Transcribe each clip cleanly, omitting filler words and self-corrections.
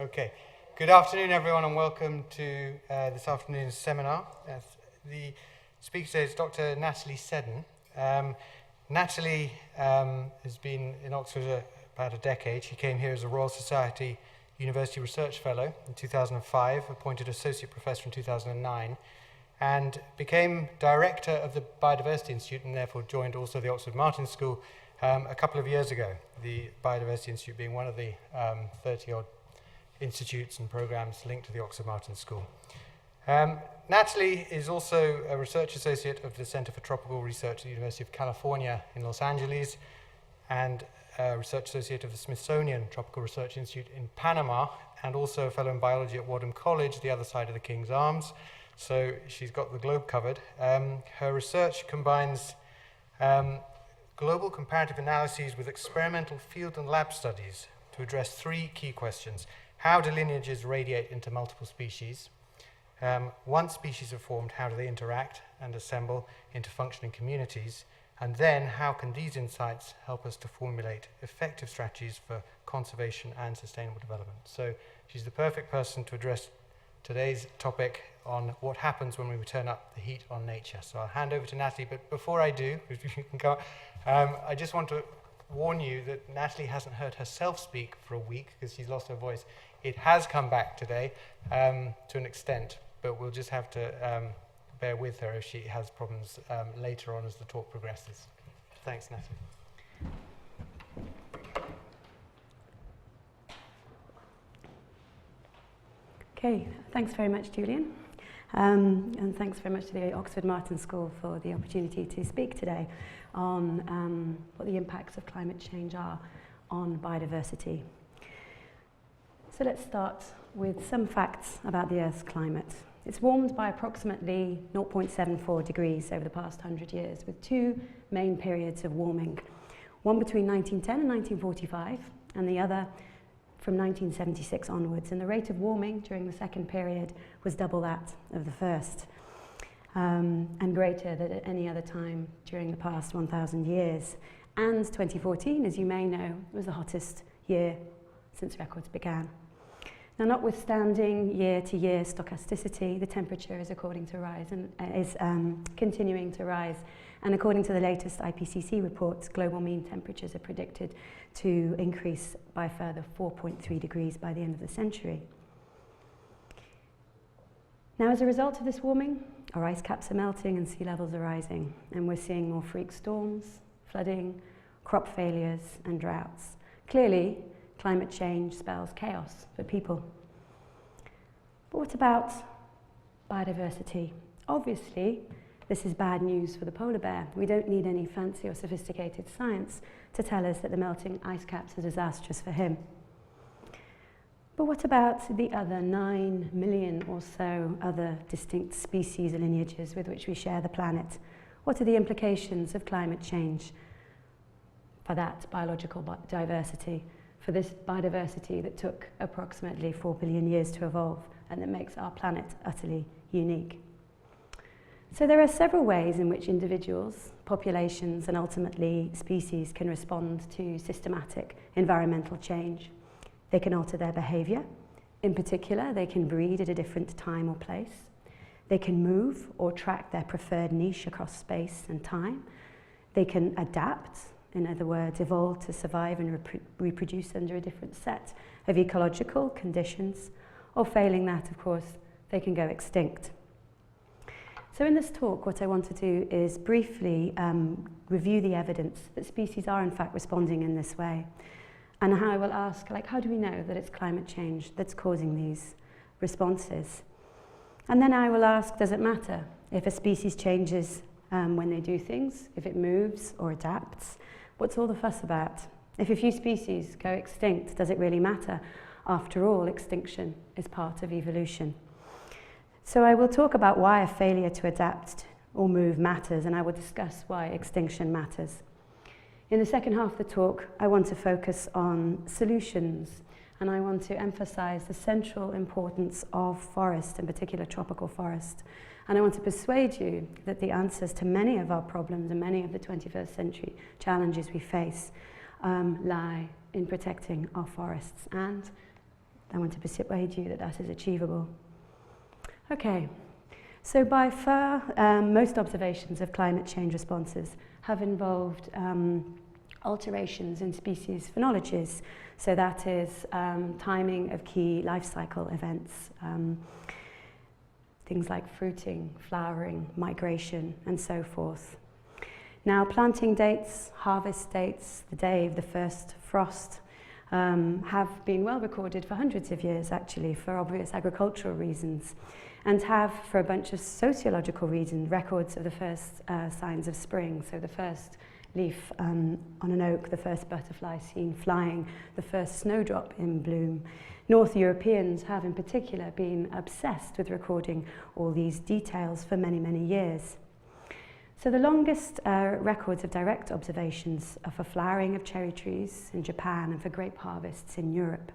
Okay. Good afternoon, everyone, and welcome to this afternoon's seminar. The speaker today is Dr. Nathalie Seddon. Nathalie has been in Oxford about a decade. She came here as a Royal Society University Research Fellow in 2005, appointed Associate Professor in 2009, and became Director of the Biodiversity Institute, and therefore joined also the Oxford Martin School a couple of years ago, the Biodiversity Institute being one of the 30-odd institutes and programs linked to the Oxford Martin School. Nathalie is also a Research Associate of the Center for Tropical Research at the University of California in Los Angeles, and a Research Associate of the Smithsonian Tropical Research Institute in Panama, and also a Fellow in Biology at Wadham College, the other side of the King's Arms. So she's got the globe covered. Her research combines global comparative analyses with experimental field and lab studies to address three key questions. How do lineages radiate into multiple species? Once species are formed, how do they interact and assemble into functioning communities? And then, how can these insights help us to formulate effective strategies for conservation and sustainable development? So she's the perfect person to address today's topic on what happens when we turn up the heat on nature. So I'll hand over to Nathalie, but before I do, I just want to warn you that Nathalie hasn't heard herself speak for a week because she's lost her voice. It has come back today to an extent, but we'll just have to bear with her if she has problems later on as the talk progresses. Thanks, Nathalie. Okay, thanks very much, Julian. And thanks very much to the Oxford Martin School for the opportunity to speak today on what the impacts of climate change are on biodiversity. So let's start with some facts about the Earth's climate. It's warmed by approximately 0.74 degrees over the past 100 years, with two main periods of warming, one between 1910 and 1945, and the other from 1976 onwards. And the rate of warming during the second period was double that of the first, and greater than at any other time during the past 1,000 years. And 2014, as you may know, was the hottest year since records began. Now, notwithstanding year-to-year stochasticity, the temperature is continuing to rise. And according to the latest IPCC reports, global mean temperatures are predicted to increase by a further 4.3 degrees by the end of the century. Now, as a result of this warming, our ice caps are melting and sea levels are rising, and we're seeing more freak storms, flooding, crop failures, and droughts. Clearly, climate change spells chaos for people. But what about biodiversity? Obviously, this is bad news for the polar bear. We don't need any fancy or sophisticated science to tell us that the melting ice caps are disastrous for him. But what about the other 9 million or so other distinct species and lineages with which we share the planet? What are the implications of climate change for that biological diversity, for this biodiversity that took approximately 4 billion years to evolve and that makes our planet utterly unique? So there are several ways in which individuals, populations, and ultimately species can respond to systematic environmental change. They can alter their behavior. In particular, they can breed at a different time or place. They can move or track their preferred niche across space and time. They can adapt, in other words, evolve to survive and reproduce under a different set of ecological conditions, or failing that, of course, they can go extinct. So in this talk, what I want to do is briefly review the evidence that species are in fact responding in this way. And how I will ask, how do we know that it's climate change that's causing these responses? And then I will ask, does it matter if a species changes when they do things, if it moves or adapts? What's all the fuss about? If a few species go extinct, does it really matter? After all, extinction is part of evolution. So I will talk about why a failure to adapt or move matters, and I will discuss why extinction matters. In the second half of the talk, I want to focus on solutions, and I want to emphasize the central importance of forest, in particular tropical forest. And I want to persuade you that the answers to many of our problems and many of the 21st century challenges we face lie in protecting our forests and I want to persuade you that that is achievable. Okay, so by far, most observations of climate change responses have involved alterations in species phenologies. So that is timing of key life cycle events, things like fruiting, flowering, migration, and so forth. Now, planting dates, harvest dates, the day of the first frost, have been well recorded for hundreds of years, actually, for obvious agricultural reasons, and have, for a bunch of sociological reasons, records of the first signs of spring. So the first leaf on an oak, the first butterfly seen flying, the first snowdrop in bloom. North Europeans have, in particular, been obsessed with recording all these details for many, many years. So the longest records of direct observations are for flowering of cherry trees in Japan and for grape harvests in Europe.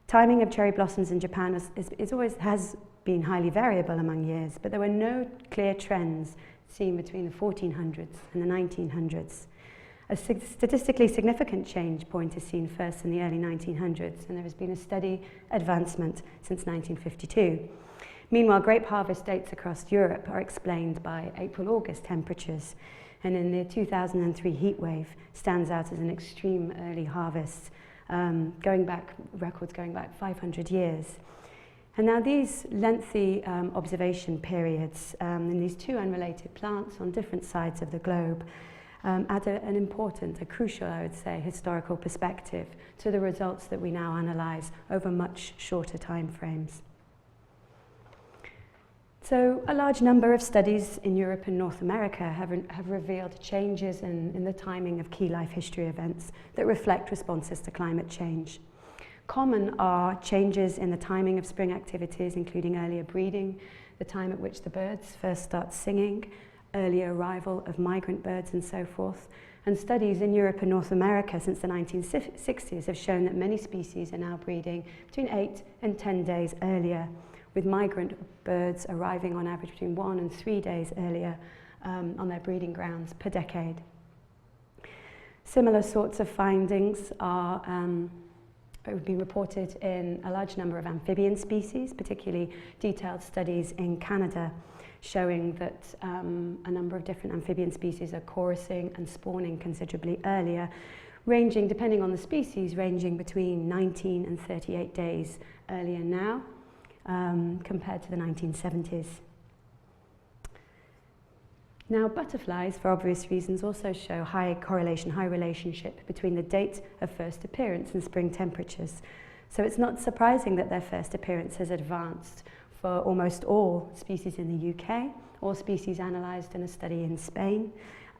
Timing of cherry blossoms in Japan has been highly variable among years, but there were no clear trends seen between the 1400s and the 1900s. A statistically significant change point is seen first in the early 1900s, and there has been a steady advancement since 1952. Meanwhile, grape harvest dates across Europe are explained by April-August temperatures, and in the 2003 heat wave stands out as an extreme early harvest, records going back 500 years. And now these lengthy observation periods in these two unrelated plants on different sides of the globe add an important, a crucial, I would say, historical perspective to the results that we now analyse over much shorter time frames. So a large number of studies in Europe and North America have revealed changes in the timing of key life history events that reflect responses to climate change. Common are changes in the timing of spring activities, including earlier breeding, the time at which the birds first start singing, earlier arrival of migrant birds, and so forth. And studies in Europe and North America since the 1960s have shown that many species are now breeding between 8 and 10 days earlier, with migrant birds arriving on average between 1 and 3 days earlier on their breeding grounds per decade. Similar sorts of findings have been reported in a large number of amphibian species, particularly detailed studies in Canada showing that a number of different amphibian species are chorusing and spawning considerably earlier, ranging, depending on the species, ranging between 19 and 38 days earlier now, compared to the 1970s. Now, butterflies, for obvious reasons, also show high correlation, high relationship between the date of first appearance and spring temperatures. So it's not surprising that their first appearance has advanced for almost all species in the UK, all species analysed in a study in Spain,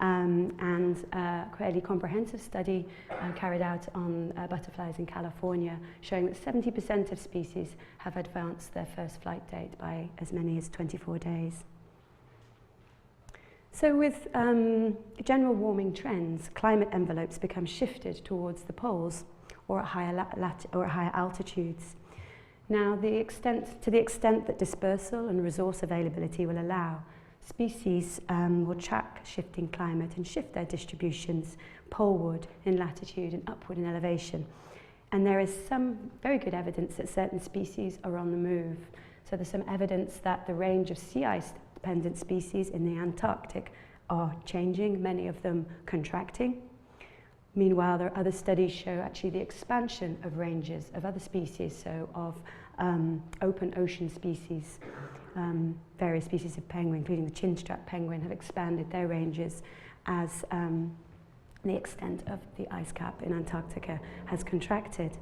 and a fairly comprehensive study carried out on butterflies in California, showing that 70% of species have advanced their first flight date by as many as 24 days. So with general warming trends, climate envelopes become shifted towards the poles or at higher altitudes. Now, to the extent that dispersal and resource availability will allow, species will track shifting climate and shift their distributions poleward in latitude and upward in elevation. And there is some very good evidence that certain species are on the move. So there's some evidence that the range of sea ice dependent species in the Antarctic are changing, many of them contracting. Meanwhile, there are other studies show actually the expansion of ranges of other species, so of open ocean species. Various species of penguin, including the chinstrap penguin, have expanded their ranges as the extent of the ice cap in Antarctica has contracted.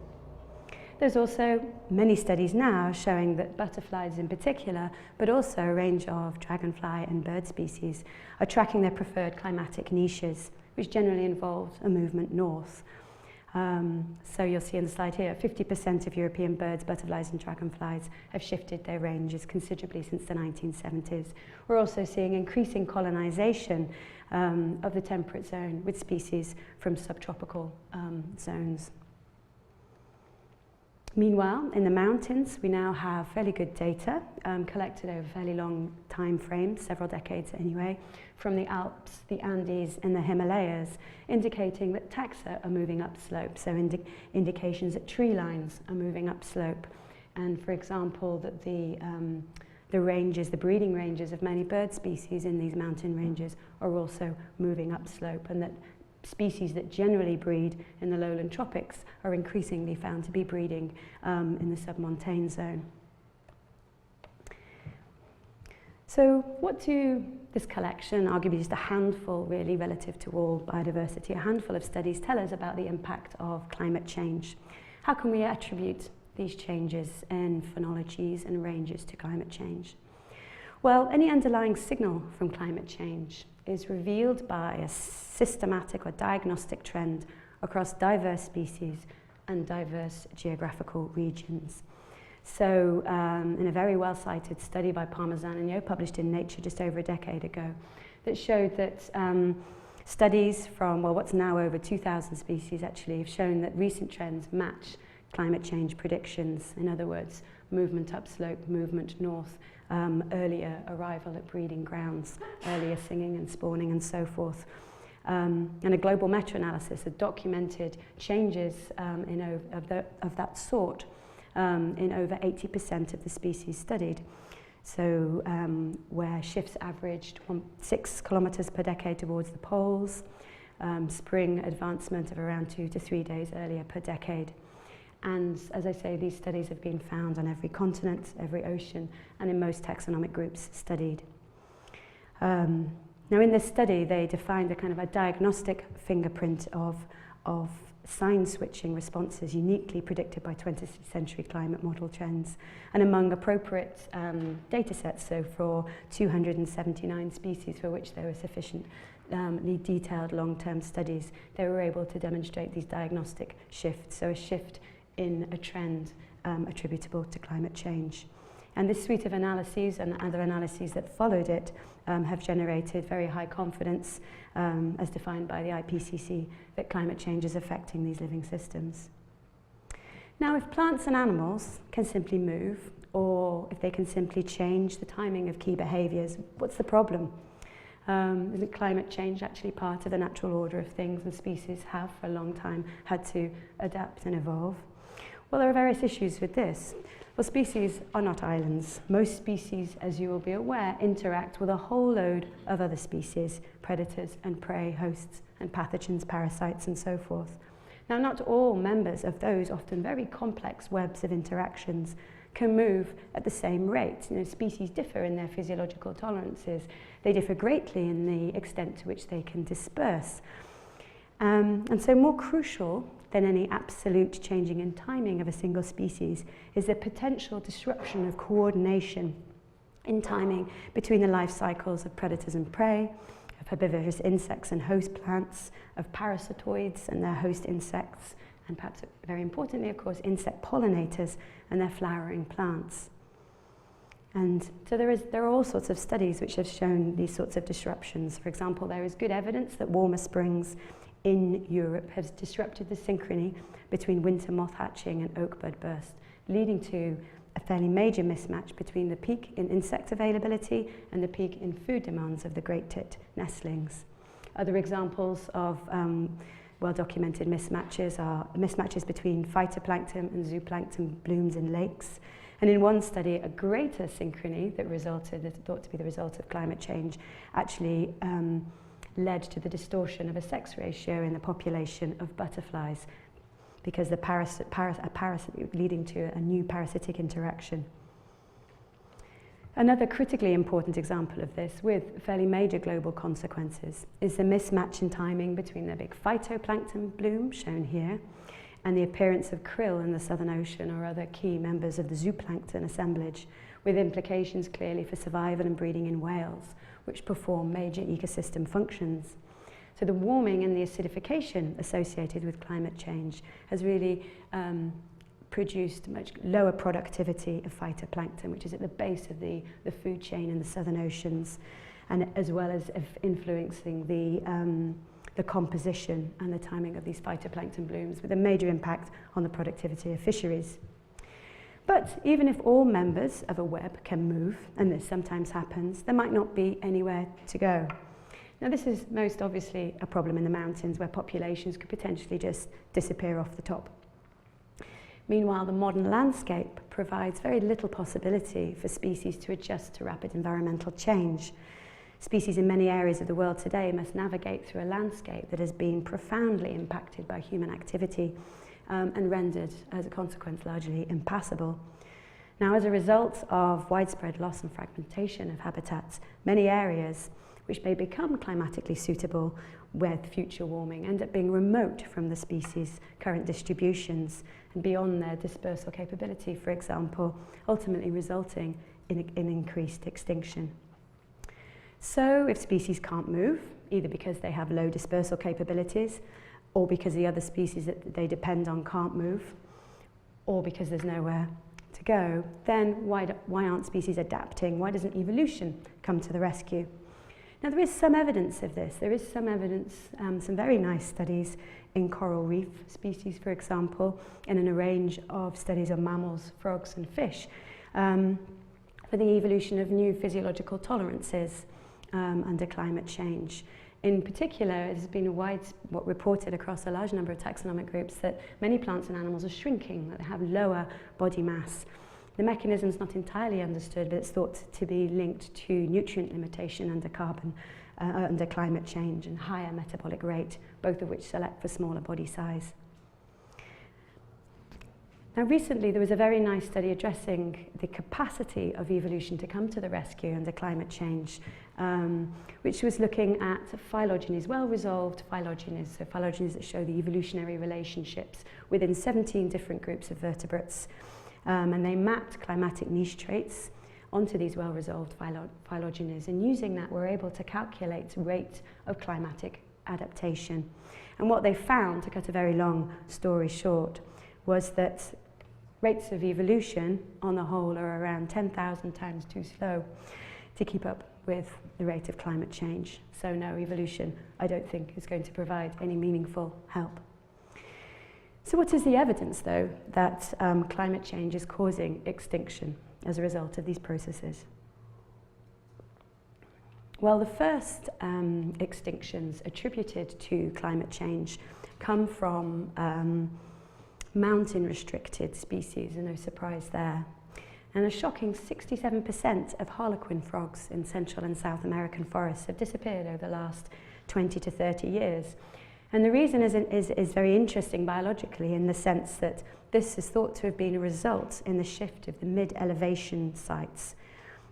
There's also many studies now showing that butterflies in particular, but also a range of dragonfly and bird species, are tracking their preferred climatic niches, which generally involve a movement north. So you'll see on the slide here, 50% of European birds, butterflies and dragonflies have shifted their ranges considerably since the 1970s. We're also seeing increasing colonization of the temperate zone with species from subtropical zones. Meanwhile, in the mountains, we now have fairly good data collected over fairly long time frames, several decades anyway, from the Alps, the Andes, and the Himalayas, indicating that taxa are moving upslope, so indications that tree lines are moving upslope. And for example, that the ranges, the breeding ranges of many bird species in these mountain ranges are also moving upslope, and that species that generally breed in the lowland tropics are increasingly found to be breeding in the submontane zone. So what do this collection, arguably just a handful really relative to all biodiversity, a handful of studies tell us about the impact of climate change? How can we attribute these changes in phenologies and ranges to climate change? Well, any underlying signal from climate change is revealed by a systematic or diagnostic trend across diverse species and diverse geographical regions. So in a very well-cited study by Parmesan and Yo, published in Nature just over a decade ago, that showed that studies from, well, what's now over 2,000 species actually have shown that recent trends match climate change predictions. In other words, movement upslope, movement north, earlier arrival at breeding grounds, earlier singing and spawning and so forth. And a global meta-analysis had documented changes of that sort in over 80% of the species studied. So where shifts averaged 6 kilometers per decade towards the poles, spring advancement of around 2 to 3 days earlier per decade. And as I say, these studies have been found on every continent, every ocean, and in most taxonomic groups studied. Now in this study, they defined a kind of a diagnostic fingerprint of sign switching responses uniquely predicted by 20th century climate model trends. And among appropriate data sets, so for 279 species for which there were sufficiently detailed long-term studies, they were able to demonstrate these diagnostic shifts, so a shift in a trend attributable to climate change. And this suite of analyses and other analyses that followed it have generated very high confidence, as defined by the IPCC, that climate change is affecting these living systems. Now, if plants and animals can simply move, or if they can simply change the timing of key behaviours, what's the problem? Isn't climate change actually part of the natural order of things, and species have for a long time had to adapt and evolve? Well, there are various issues with this. Well, species are not islands. Most species, as you will be aware, interact with a whole load of other species, predators and prey, hosts and pathogens, parasites and so forth. Now, not all members of those often very complex webs of interactions can move at the same rate. You know, species differ in their physiological tolerances. They differ greatly in the extent to which they can disperse. And so more crucial than any absolute changing in timing of a single species is the potential disruption of coordination in timing between the life cycles of predators and prey, of herbivorous insects and host plants, of parasitoids and their host insects, and perhaps very importantly, of course, insect pollinators and their flowering plants. And so there are all sorts of studies which have shown these sorts of disruptions. For example, there is good evidence that warmer springs in Europe has disrupted the synchrony between winter moth hatching and oak bud burst, leading to a fairly major mismatch between the peak in insect availability and the peak in food demands of the great-tit nestlings. Other examples of well-documented mismatches are mismatches between phytoplankton and zooplankton blooms in lakes. And in one study, a greater synchrony that thought to be the result of climate change actually led to the distortion of a sex ratio in the population of butterflies, because the parasite leading to a new parasitic interaction. Another critically important example of this, with fairly major global consequences, is the mismatch in timing between the big phytoplankton bloom, shown here, and the appearance of krill in the Southern Ocean or other key members of the zooplankton assemblage, with implications clearly for survival and breeding in whales, which perform major ecosystem functions. So the warming and the acidification associated with climate change has really produced much lower productivity of phytoplankton, which is at the base of the food chain in the Southern Oceans, and as well as influencing the composition and the timing of these phytoplankton blooms, with a major impact on the productivity of fisheries. But even if all members of a web can move, and this sometimes happens, there might not be anywhere to go. Now, this is most obviously a problem in the mountains where populations could potentially just disappear off the top. Meanwhile, the modern landscape provides very little possibility for species to adjust to rapid environmental change. Species in many areas of the world today must navigate through a landscape that has been profoundly impacted by human activity and rendered, as a consequence, largely impassable. Now, as a result of widespread loss and fragmentation of habitats, many areas which may become climatically suitable with future warming end up being remote from the species' current distributions and beyond their dispersal capability, for example, ultimately resulting in increased extinction. So if species can't move, either because they have low dispersal capabilities, or because the other species that they depend on can't move, or because there's nowhere to go, then why aren't species adapting? Why doesn't evolution come to the rescue? Now, there is some evidence of this. There is some evidence, some very nice studies in coral reef species, for example, and in a range of studies on mammals, frogs and fish, for the evolution of new physiological tolerances under climate change. In particular, it has been reported across a large number of taxonomic groups that many plants and animals are shrinking, that they have lower body mass. The mechanism is not entirely understood, but it's thought to be linked to nutrient limitation under climate change and higher metabolic rate, both of which select for smaller body size. Now, recently there was a very nice study addressing the capacity of evolution to come to the rescue under climate change, which was looking at phylogenies, well-resolved phylogenies, so phylogenies that show the evolutionary relationships within 17 different groups of vertebrates. And they mapped climatic niche traits onto these well-resolved phylogenies, and using that we're able to calculate rate of climatic adaptation. And what they found, to cut a very long story short, was that rates of evolution on the whole are around 10,000 times too slow to keep up with the rate of climate change. So no, evolution, I don't think, is going to provide any meaningful help. So what is the evidence, though, that climate change is causing extinction as a result of these processes? Well, the first extinctions attributed to climate change come from mountain-restricted species, and no surprise there. And a shocking 67% of harlequin frogs in Central and South American forests have disappeared over the last 20 to 30 years. And the reason is very interesting biologically, in the sense that this is thought to have been a result in the shift of the mid-elevation sites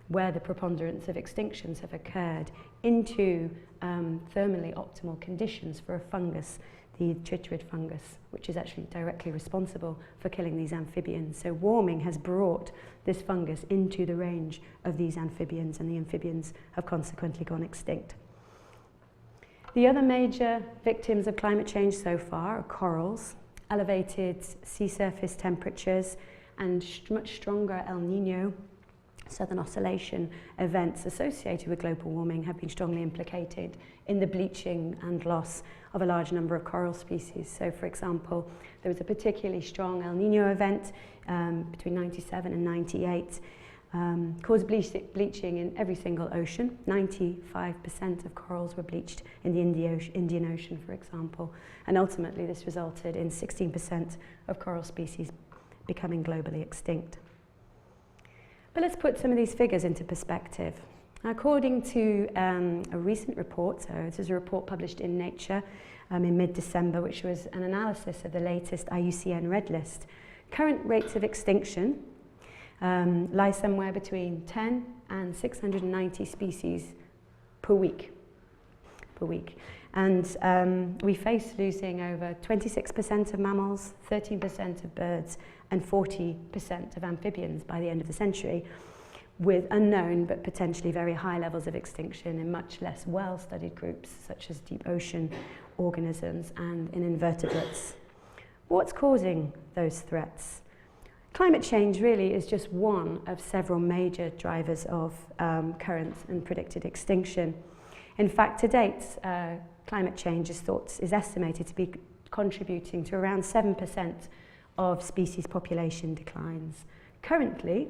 where the preponderance of extinctions have occurred into thermally optimal conditions for a fungus, the tritrid fungus, which is actually directly responsible for killing these amphibians. So warming has brought this fungus into the range of these amphibians, and the amphibians have consequently gone extinct. The other major victims of climate change so far are corals. Elevated sea surface temperatures and much stronger El Niño, southern oscillation events associated with global warming have been strongly implicated in the bleaching and loss of a large number of coral species. So, for example, there was a particularly strong El Niño event between 97 and 98, caused bleaching in every single ocean. 95% of corals were bleached in the Indian Ocean, for example, and ultimately this resulted in 16% of coral species becoming globally extinct. But let's put some of these figures into perspective. According to a recent report, so this is a report published in Nature in mid-December, which was an analysis of the latest IUCN Red List, current rates of extinction lie somewhere between 10 and 690 species per week. And we face losing over 26% of mammals, 13% of birds, and 40% of amphibians by the end of the century, with unknown but potentially very high levels of extinction in much less well-studied groups, such as deep ocean organisms and in invertebrates. What's causing those threats? Climate change really is just one of several major drivers of current and predicted extinction. In fact, to date, climate change is estimated to be contributing to around 7% of species population declines Currently,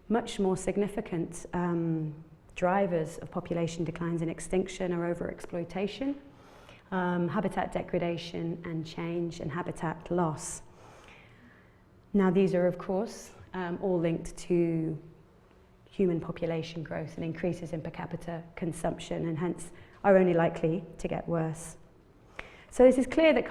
much more significant drivers of population declines and extinction are overexploitation, habitat degradation and change, and habitat loss. Now, these are, of course, all linked to human population growth and increases in per capita consumption, and hence are only likely to get worse. So it is clear that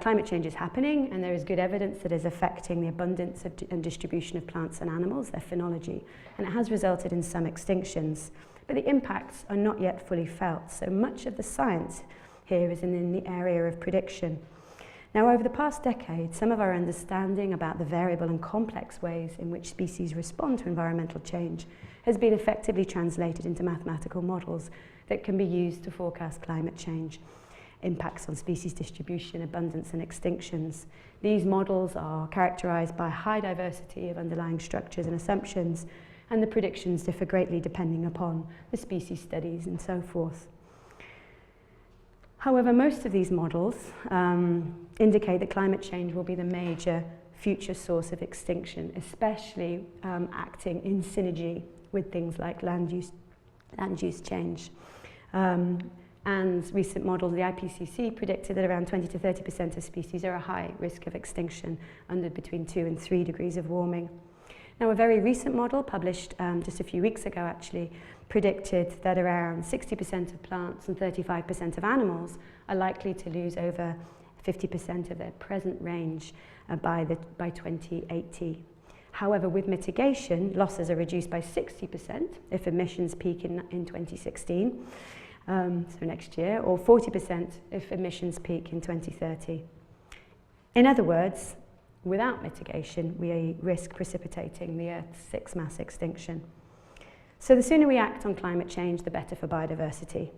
climate change is happening, and there is good evidence that it is affecting the abundance and distribution of plants and animals, their phenology, and it has resulted in some extinctions. But the impacts are not yet fully felt, so much of the science here is in the area of prediction. Now, over the past decade, some of our understanding about the variable and complex ways in which species respond to environmental change has been effectively translated into mathematical models that can be used to forecast climate change, impacts on species distribution, abundance and extinctions. These models are characterized by high diversity of underlying structures and assumptions, and the predictions differ greatly depending upon the species studies and so forth. However, most of these models indicate that climate change will be the major future source of extinction, especially acting in synergy with things like land use change. And recent models, the IPCC predicted that around 20 to 30% of species are at high risk of extinction under between 2 and 3 degrees of warming. Now, a very recent model published just a few weeks ago actually predicted that around 60% of plants and 35% of animals are likely to lose over 50% of their present range by 2080. However, with mitigation, losses are reduced by 60% if emissions peak in 2016, so next year, or 40% if emissions peak in 2030. In other words, without mitigation, we risk precipitating the Earth's sixth mass extinction. So the sooner we act on climate change, the better for biodiversity.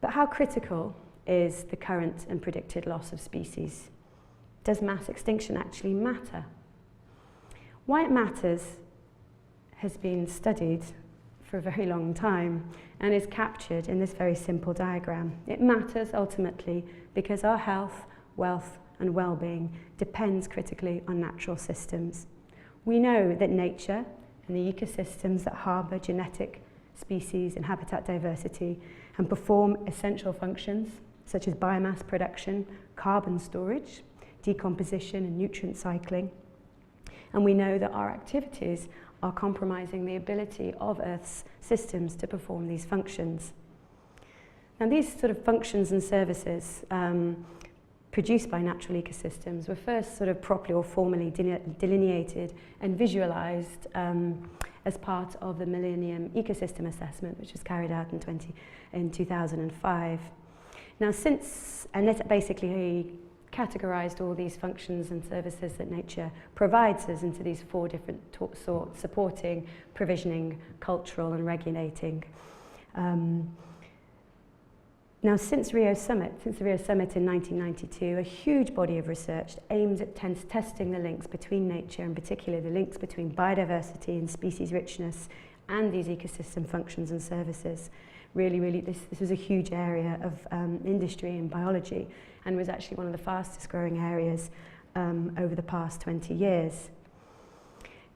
But how critical is the current and predicted loss of species? Does mass extinction actually matter? Why it matters has been studied for a very long time and is captured in this very simple diagram. It matters ultimately because our health, wealth, and well-being depends critically on natural systems. We know that nature and the ecosystems that harbour genetic species and habitat diversity and perform essential functions such as biomass production, carbon storage, decomposition and nutrient cycling. And we know that our activities are compromising the ability of Earth's systems to perform these functions. Now, these sort of functions and services produced by natural ecosystems were first sort of properly or formally delineated and visualized as part of the Millennium Ecosystem Assessment, which was carried out in 2005. Now, and that basically categorized all these functions and services that nature provides us into these 4 different sorts: supporting, provisioning, cultural, and regulating. Now, since the Rio Summit in 1992, a huge body of research aimed at testing the links between nature, and particularly the links between biodiversity and species richness and these ecosystem functions and services. Really, this was a huge area of industry and biology, and was actually one of the fastest growing areas over the past 20 years.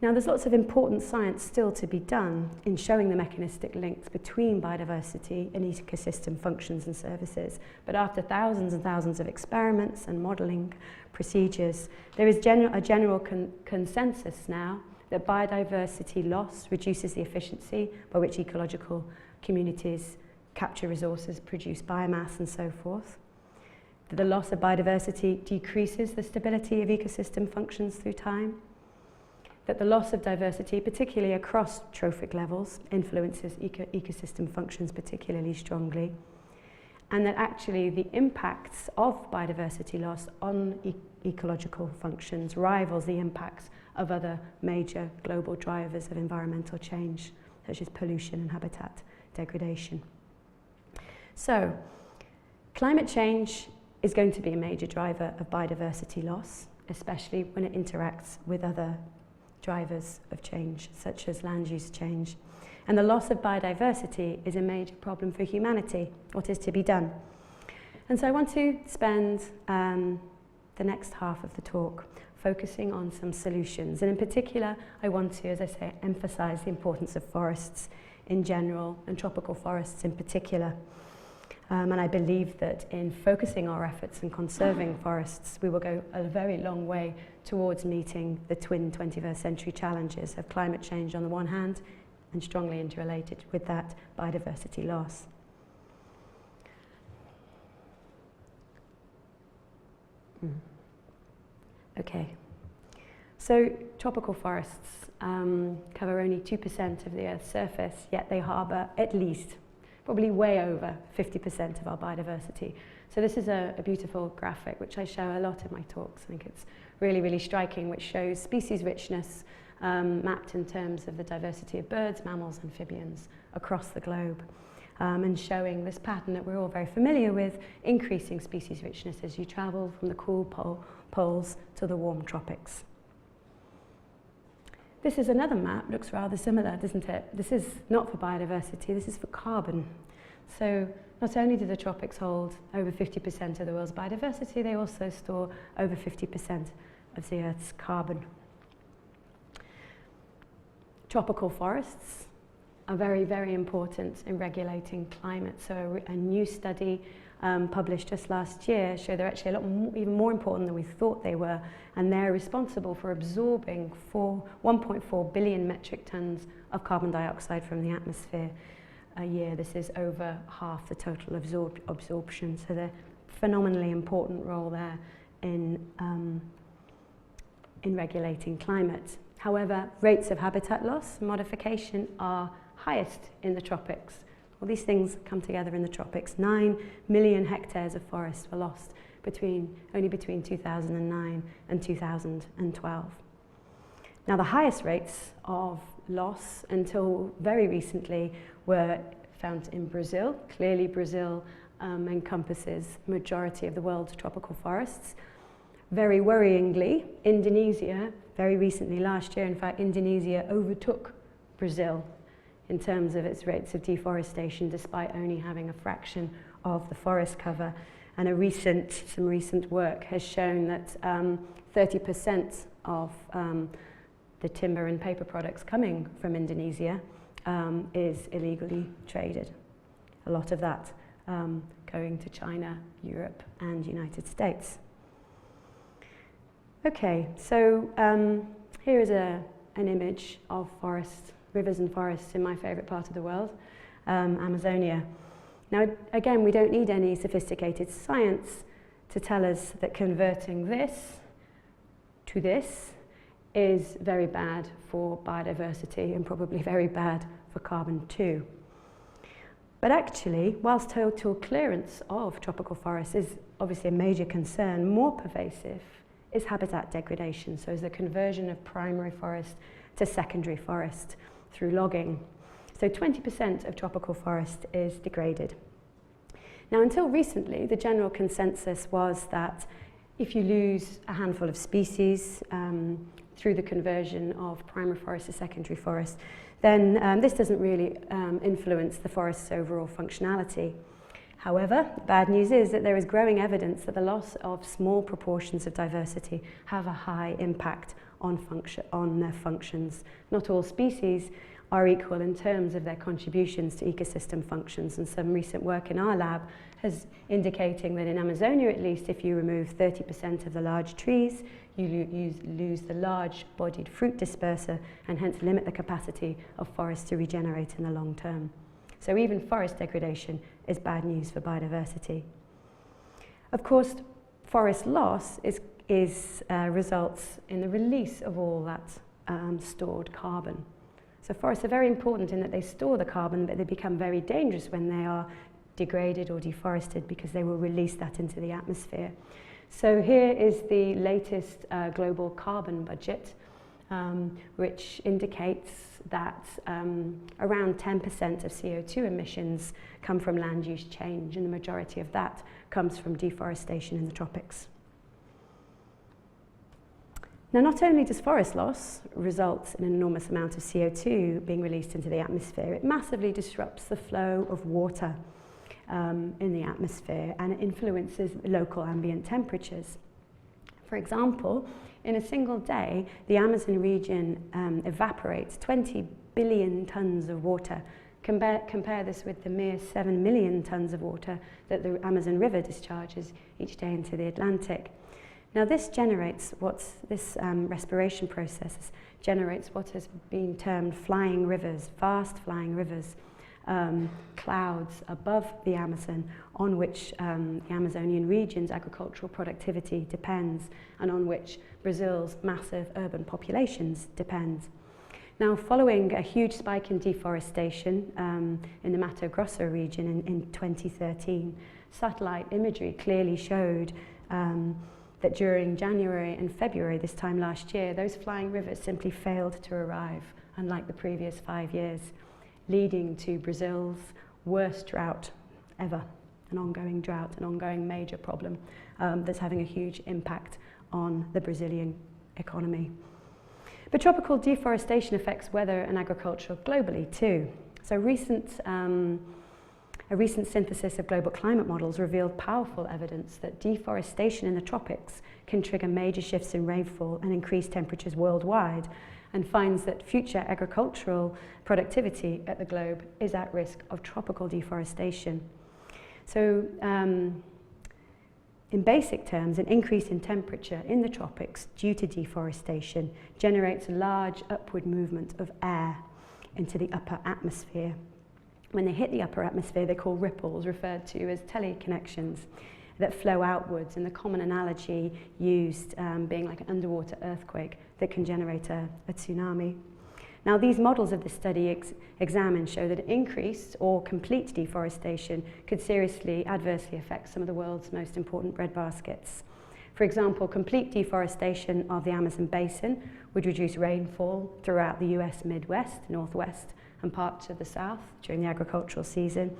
Now, there's lots of important science still to be done in showing the mechanistic links between biodiversity and ecosystem functions and services. But after thousands and thousands of experiments and modelling procedures, there is a general consensus now that biodiversity loss reduces the efficiency by which ecological communities capture resources, produce biomass and so forth. That the loss of biodiversity decreases the stability of ecosystem functions through time. That the loss of diversity, particularly across trophic levels, influences ecosystem functions particularly strongly, and that actually the impacts of biodiversity loss on ecological functions rivals the impacts of other major global drivers of environmental change, such as pollution and habitat degradation. So, climate change is going to be a major driver of biodiversity loss, especially when it interacts with other drivers of change, such as land use change. And the loss of biodiversity is a major problem for humanity. What is to be done? And so I want to spend the next half of the talk focusing on some solutions. And in particular, I want to, as I say, emphasize the importance of forests in general and tropical forests in particular. And I believe that in focusing our efforts and conserving forests, we will go a very long way towards meeting the twin 21st century challenges of climate change on the one hand, and strongly interrelated with that, biodiversity loss. Okay, so tropical forests cover only 2% of the Earth's surface, yet they harbour at least, probably way over 50% of our biodiversity. So this is a beautiful graphic which I show a lot in my talks. I think it's really, really striking, which shows species richness mapped in terms of the diversity of birds, mammals, amphibians across the globe. And showing this pattern that we're all very familiar with, increasing species richness as you travel from the cool poles to the warm tropics. This is another map, looks rather similar, doesn't it? This is not for biodiversity, this is for carbon. So not only do the tropics hold over 50% of the world's biodiversity, they also store over 50% of the Earth's carbon. Tropical forests are very, very important in regulating climate. So a new study published just last year showed they're actually even more important than we thought they were, and they're responsible for absorbing 1.4 billion metric tons of carbon dioxide from the atmosphere a year. This is over half the total absorption, so they're a phenomenally important role there in regulating climate. However, rates of habitat loss and modification are highest in the tropics. All these things come together in the tropics. 9 million hectares of forest were lost only between 2009 and 2012. Now, the highest rates of loss until very recently were found in Brazil. Clearly, Brazil encompasses the majority of the world's tropical forests. Very worryingly, Indonesia, very recently, last year, in fact, Indonesia overtook Brazil in terms of its rates of deforestation, despite only having a fraction of the forest cover. And some recent work has shown that 30% of the timber and paper products coming from Indonesia is illegally traded. A lot of that going to China, Europe, and United States. Okay, so here is an image of rivers and forests in my favourite part of the world, Amazonia. Now, again, we don't need any sophisticated science to tell us that converting this to this is very bad for biodiversity and probably very bad for carbon too. But actually, whilst total clearance of tropical forests is obviously a major concern, more pervasive is habitat degradation, so is the conversion of primary forest to secondary forest through logging. So 20% of tropical forest is degraded. Now, until recently, the general consensus was that if you lose a handful of species through the conversion of primary forest to secondary forest, then this doesn't really influence the forest's overall functionality. However, the bad news is that there is growing evidence that the loss of small proportions of diversity have a high impact on their functions. Not all species are equal in terms of their contributions to ecosystem functions, and some recent work in our lab has indicating that in Amazonia, at least, if you remove 30% of the large trees, you lose the large-bodied fruit disperser and hence limit the capacity of forests to regenerate in the long term. So even forest degradation is bad news for biodiversity. Of course, forest loss results in the release of all that stored carbon. So forests are very important in that they store the carbon, but they become very dangerous when they are degraded or deforested because they will release that into the atmosphere. So here is the latest global carbon budget, which indicates that around 10% of CO2 emissions come from land use change, and the majority of that comes from deforestation in the tropics. Now, not only does forest loss result in an enormous amount of CO2 being released into the atmosphere, it massively disrupts the flow of water in the atmosphere, and it influences local ambient temperatures. For example, in a single day, the Amazon region evaporates 20 billion tons of water. Compare this with the mere 7 million tons of water that the Amazon River discharges each day into the Atlantic. Now this generates respiration process generates what has been termed flying rivers, vast flying rivers, clouds above the Amazon on which the Amazonian region's agricultural productivity depends and on which Brazil's massive urban populations depend. Now, following a huge spike in deforestation in the Mato Grosso region in 2013, satellite imagery clearly showed that during January and February this time last year, those flying rivers simply failed to arrive, unlike the previous 5 years, leading to Brazil's worst drought ever, an ongoing major problem that's having a huge impact on the Brazilian economy. But tropical deforestation affects weather and agriculture globally too. So a recent synthesis of global climate models revealed powerful evidence that deforestation in the tropics can trigger major shifts in rainfall and increase temperatures worldwide, and finds that future agricultural productivity at the globe is at risk of tropical deforestation. So in basic terms, an increase in temperature in the tropics due to deforestation generates a large upward movement of air into the upper atmosphere. When they hit the upper atmosphere, they call ripples, referred to as teleconnections, that flow outwards, and the common analogy used being like an underwater earthquake that can generate a tsunami. Now, these models of the study examine show that increased or complete deforestation could seriously adversely affect some of the world's most important breadbaskets. For example, complete deforestation of the Amazon basin would reduce rainfall throughout the US Midwest, Northwest, and parts of the South during the agricultural season.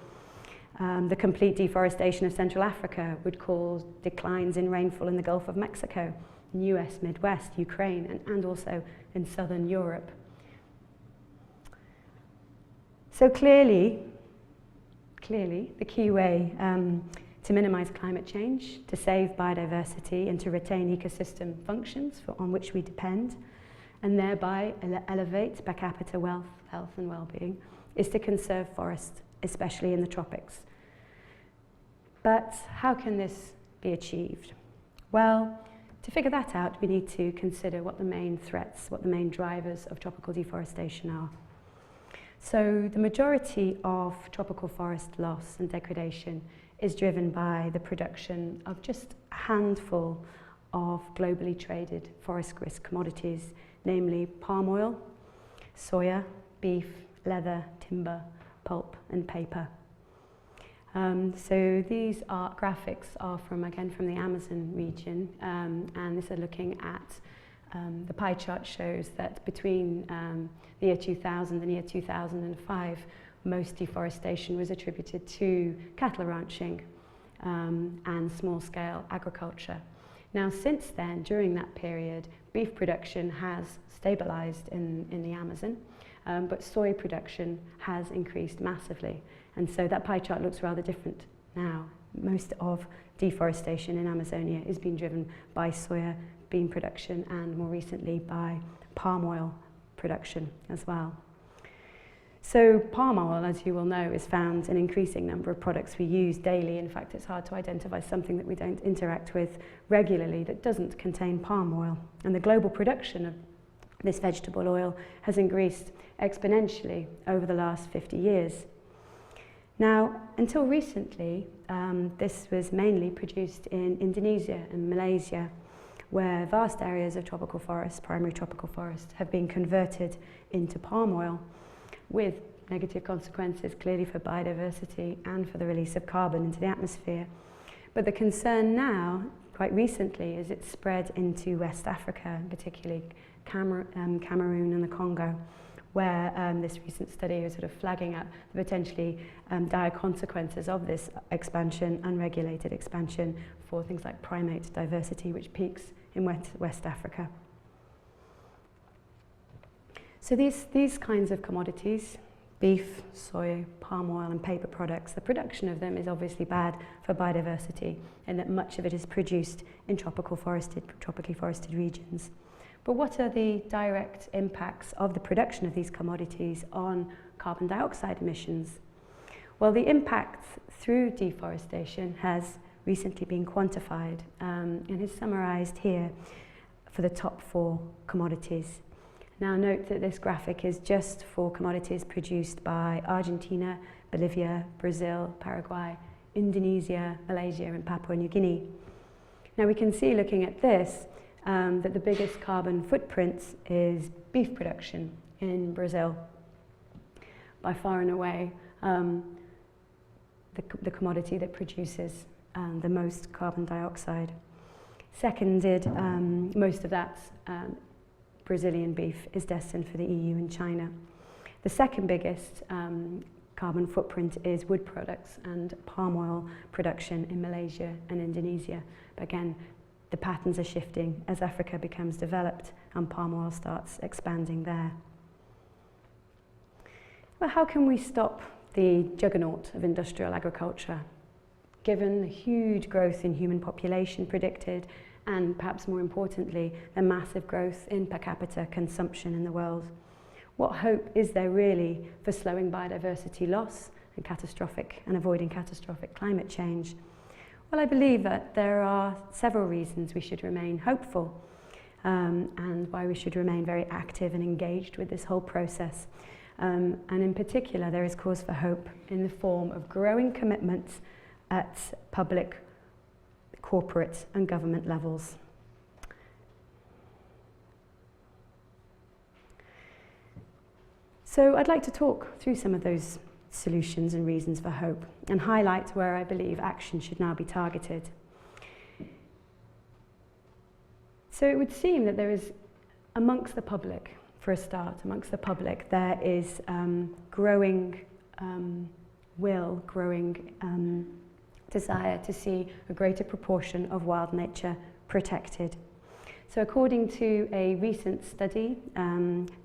The complete deforestation of Central Africa would cause declines in rainfall in the Gulf of Mexico, in US Midwest, Ukraine, and also in Southern Europe. So clearly, the key way to minimize climate change, to save biodiversity, and to retain ecosystem functions on which we depend, and thereby elevate per capita wealth, health, and well-being, is to conserve forests, especially in the tropics. But how can this be achieved? Well, to figure that out, we need to consider what the main threats, what the main drivers of tropical deforestation are. So the majority of tropical forest loss and degradation is driven by the production of just a handful of globally traded forest risk commodities, namely palm oil, soya, beef, leather, timber, pulp, and paper. So these graphics are from the Amazon region, and this is looking at the pie chart shows that between the year 2000 and the year 2005, most deforestation was attributed to cattle ranching and small-scale agriculture. Now, since then, during that period, beef production has stabilized in the Amazon, but soy production has increased massively. And so that pie chart looks rather different now. Most of deforestation in Amazonia is being driven by soya bean production and more recently by palm oil production as well. So palm oil, as you will know, is found in an increasing number of products we use daily. In fact, it's hard to identify something that we don't interact with regularly that doesn't contain palm oil. And the global production of this vegetable oil has increased exponentially over the last 50 years. Now, until recently, this was mainly produced in Indonesia and Malaysia, where vast areas of tropical forests, primary tropical forests, have been converted into palm oil, with negative consequences clearly for biodiversity and for the release of carbon into the atmosphere. But the concern now, quite recently, is it's spread into West Africa, particularly Cameroon and the Congo, where this recent study is sort of flagging up the potentially dire consequences of this expansion, unregulated expansion, for things like primate diversity, which peaks in West Africa. So these kinds of commodities, beef, soy, palm oil and paper products. The production of them is obviously bad for biodiversity, and that much of it is produced in tropically forested regions. But what are the direct impacts of the production of these commodities on carbon dioxide emissions? Well, the impact through deforestation has recently been quantified and is summarized here for the top 4 commodities. Now note that this graphic is just for commodities produced by Argentina, Bolivia, Brazil, Paraguay, Indonesia, Malaysia and Papua New Guinea. Now we can see, looking at this, that the biggest carbon footprint is beef production in Brazil. By far and away, the commodity that produces the most carbon dioxide. Seconded, most of that Brazilian beef is destined for the EU and China. The second biggest carbon footprint is wood products and palm oil production in Malaysia and Indonesia. But again, the patterns are shifting as Africa becomes developed and palm oil starts expanding there. Well, how can we stop the juggernaut of industrial agriculture, given the huge growth in human population predicted, and perhaps more importantly, the massive growth in per capita consumption in the world? What hope is there really for slowing biodiversity loss and avoiding catastrophic climate change? Well, I believe that there are several reasons we should remain hopeful and why we should remain very active and engaged with this whole process. And in particular, there is cause for hope in the form of growing commitments at public, corporate and government levels. So I'd like to talk through some of those solutions and reasons for hope and highlight where I believe action should now be targeted. So it would seem that there is, amongst the public, for a start, there is growing desire to see a greater proportion of wild nature protected. So according to a recent study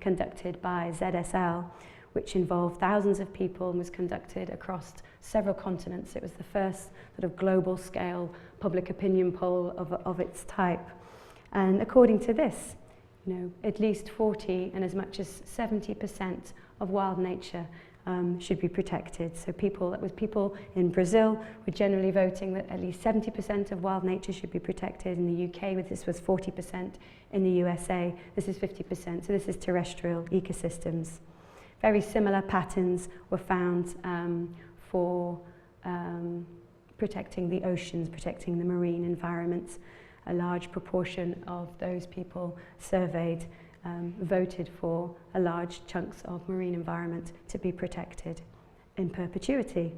conducted by ZSL, which involved thousands of people and was conducted across several continents, it was the first sort of global scale public opinion poll of its type. And according to this, at least 40 and as much as 70% of wild nature should be protected. So people in Brazil were generally voting that at least 70% of wild nature should be protected. In the UK, this was 40%. In the USA, this is 50%. So this is terrestrial ecosystems. Very similar patterns were found for protecting the oceans, protecting the marine environment. A large proportion of those people surveyed voted for a large chunks of marine environment to be protected in perpetuity.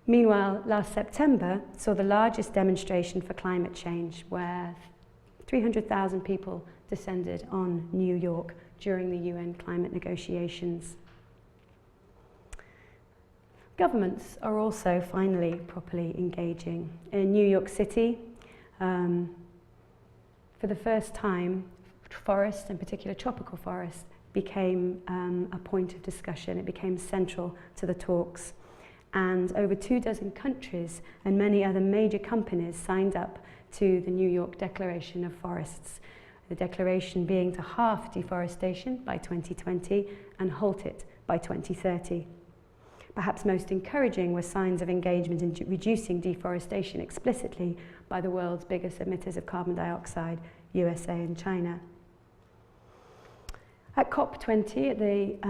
Meanwhile, last September saw the largest demonstration for climate change, where 300,000 people descended on New York during the UN climate negotiations. Governments are also finally properly engaging. In New York City, for the first time, forests, in particular tropical forests, became a point of discussion. It became central to the talks. And over 24 countries and many other major companies signed up to the New York Declaration of Forests. The declaration being to halve deforestation by 2020 and halt it by 2030. Perhaps most encouraging were signs of engagement in reducing deforestation explicitly by the world's biggest emitters of carbon dioxide, USA and China. At COP20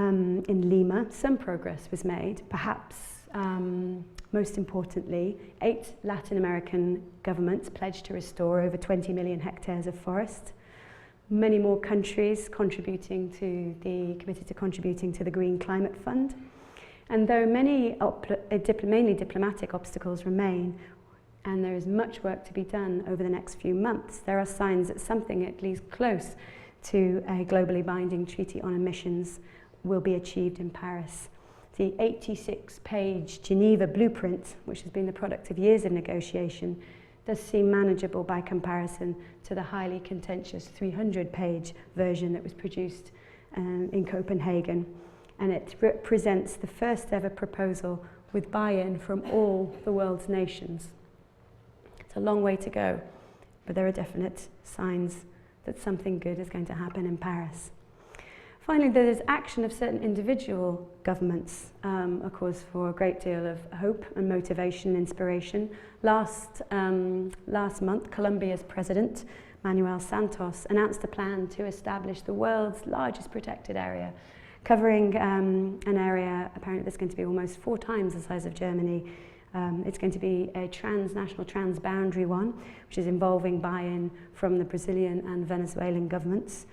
in Lima, some progress was made. Perhaps most importantly, 8 Latin American governments pledged to restore over 20 million hectares of forest. Many more countries committed to contributing to the Green Climate Fund. And though many mainly diplomatic obstacles remain, and there is much work to be done over the next few months, there are signs that something at least close to a globally binding treaty on emissions will be achieved in Paris. The 86-page Geneva blueprint, which has been the product of years of negotiation, does seem manageable by comparison to the highly contentious 300-page version that was produced in Copenhagen. and it represents the first ever proposal with buy-in from all the world's nations. It's a long way to go, but there are definite signs that something good is going to happen in Paris. Finally, there is action of certain individual governments, a cause for a great deal of hope and motivation and inspiration. Last month, Colombia's president, Manuel Santos, announced a plan to establish the world's largest protected area, covering an area apparently that's going to be almost 4 times the size of Germany. It's going to be a transnational, transboundary one, which is involving buy-in from the Brazilian and Venezuelan governments,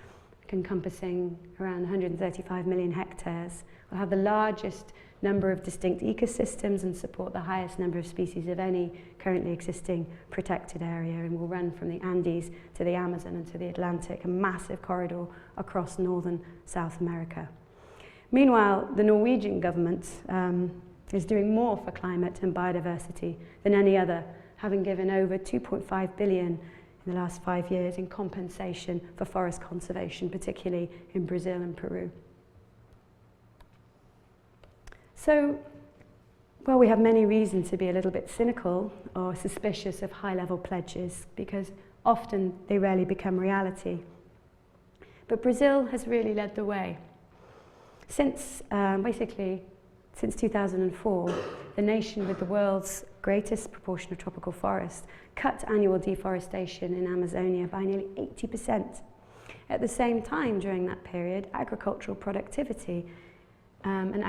encompassing around 135 million hectares. We'll have the largest number of distinct ecosystems and support the highest number of species of any currently existing protected area, and will run from the Andes to the Amazon and to the Atlantic, a massive corridor across northern South America. Meanwhile, the Norwegian government is doing more for climate and biodiversity than any other, having given over 2.5 billion in the last 5 years in compensation for forest conservation, particularly in Brazil and Peru. So, well, we have many reasons to be a little bit cynical or suspicious of high-level pledges, because often they rarely become reality. But Brazil has really led the way. Since 2004, the nation with the world's greatest proportion of tropical forest cut annual deforestation in Amazonia by nearly 80%. At the same time, during that period, agricultural productivity and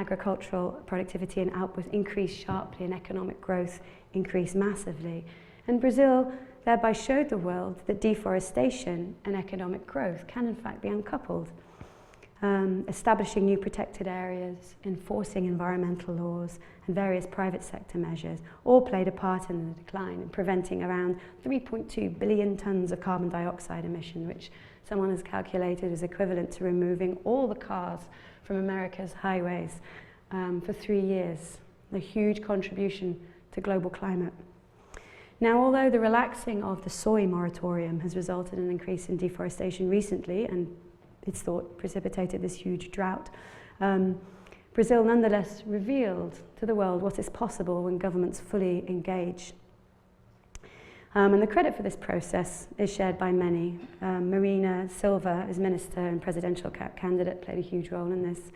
output increased sharply, and economic growth increased massively. And Brazil thereby showed the world that deforestation and economic growth can in fact be uncoupled. Establishing new protected areas, enforcing environmental laws, and various private sector measures all played a part in the decline in preventing around 3.2 billion tons of carbon dioxide emission, which someone has calculated is equivalent to removing all the cars from America's highways for 3 years. A huge contribution to global climate. Now, although the relaxing of the soy moratorium has resulted in an increase in deforestation recently, and it's thought precipitated this huge drought, Brazil nonetheless revealed to the world what is possible when governments fully engage. And the credit for this process is shared by many. Marina Silva, as minister and presidential candidate, played a huge role in this.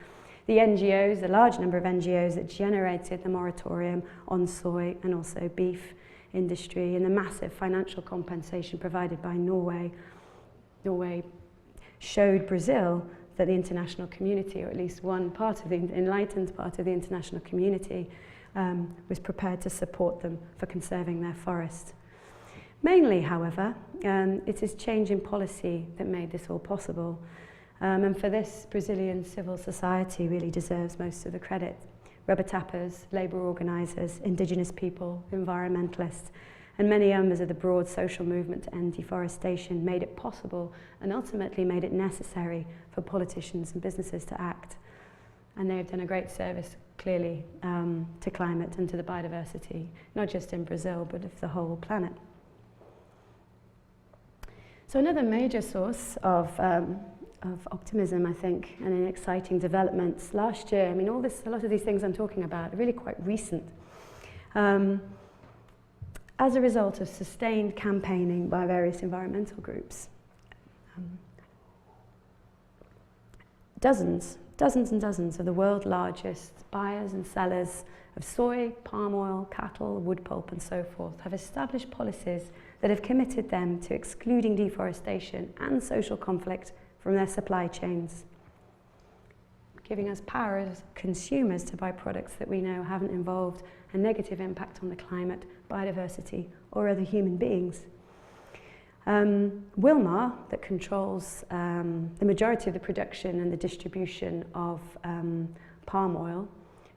The NGOs, a large number of NGOs that generated the moratorium on soy and also beef industry, and the massive financial compensation provided by Norway showed Brazil that the international community, or at least one part of the enlightened part of the international community, was prepared to support them for conserving their forest. Mainly, however, it is change in policy that made this all possible. And for this, Brazilian civil society really deserves most of the credit. Rubber tappers, labour organisers, indigenous people, environmentalists, and many members of the broad social movement to end deforestation made it possible and ultimately made it necessary for politicians and businesses to act. And they have done a great service, clearly, to climate and to the biodiversity, not just in Brazil, but of the whole planet. So another major source of optimism, I think, and in exciting developments last year, I mean, a lot of these things I'm talking about are really quite recent. As a result of sustained campaigning by various environmental groups, dozens and dozens of the world's largest buyers and sellers of soy, palm oil, cattle, wood pulp, and so forth have established policies that have committed them to excluding deforestation and social conflict from their supply chains, giving us power as consumers to buy products that we know haven't involved a negative impact on the climate, biodiversity, or other human beings. Wilmar, that controls the majority of the production and the distribution of palm oil,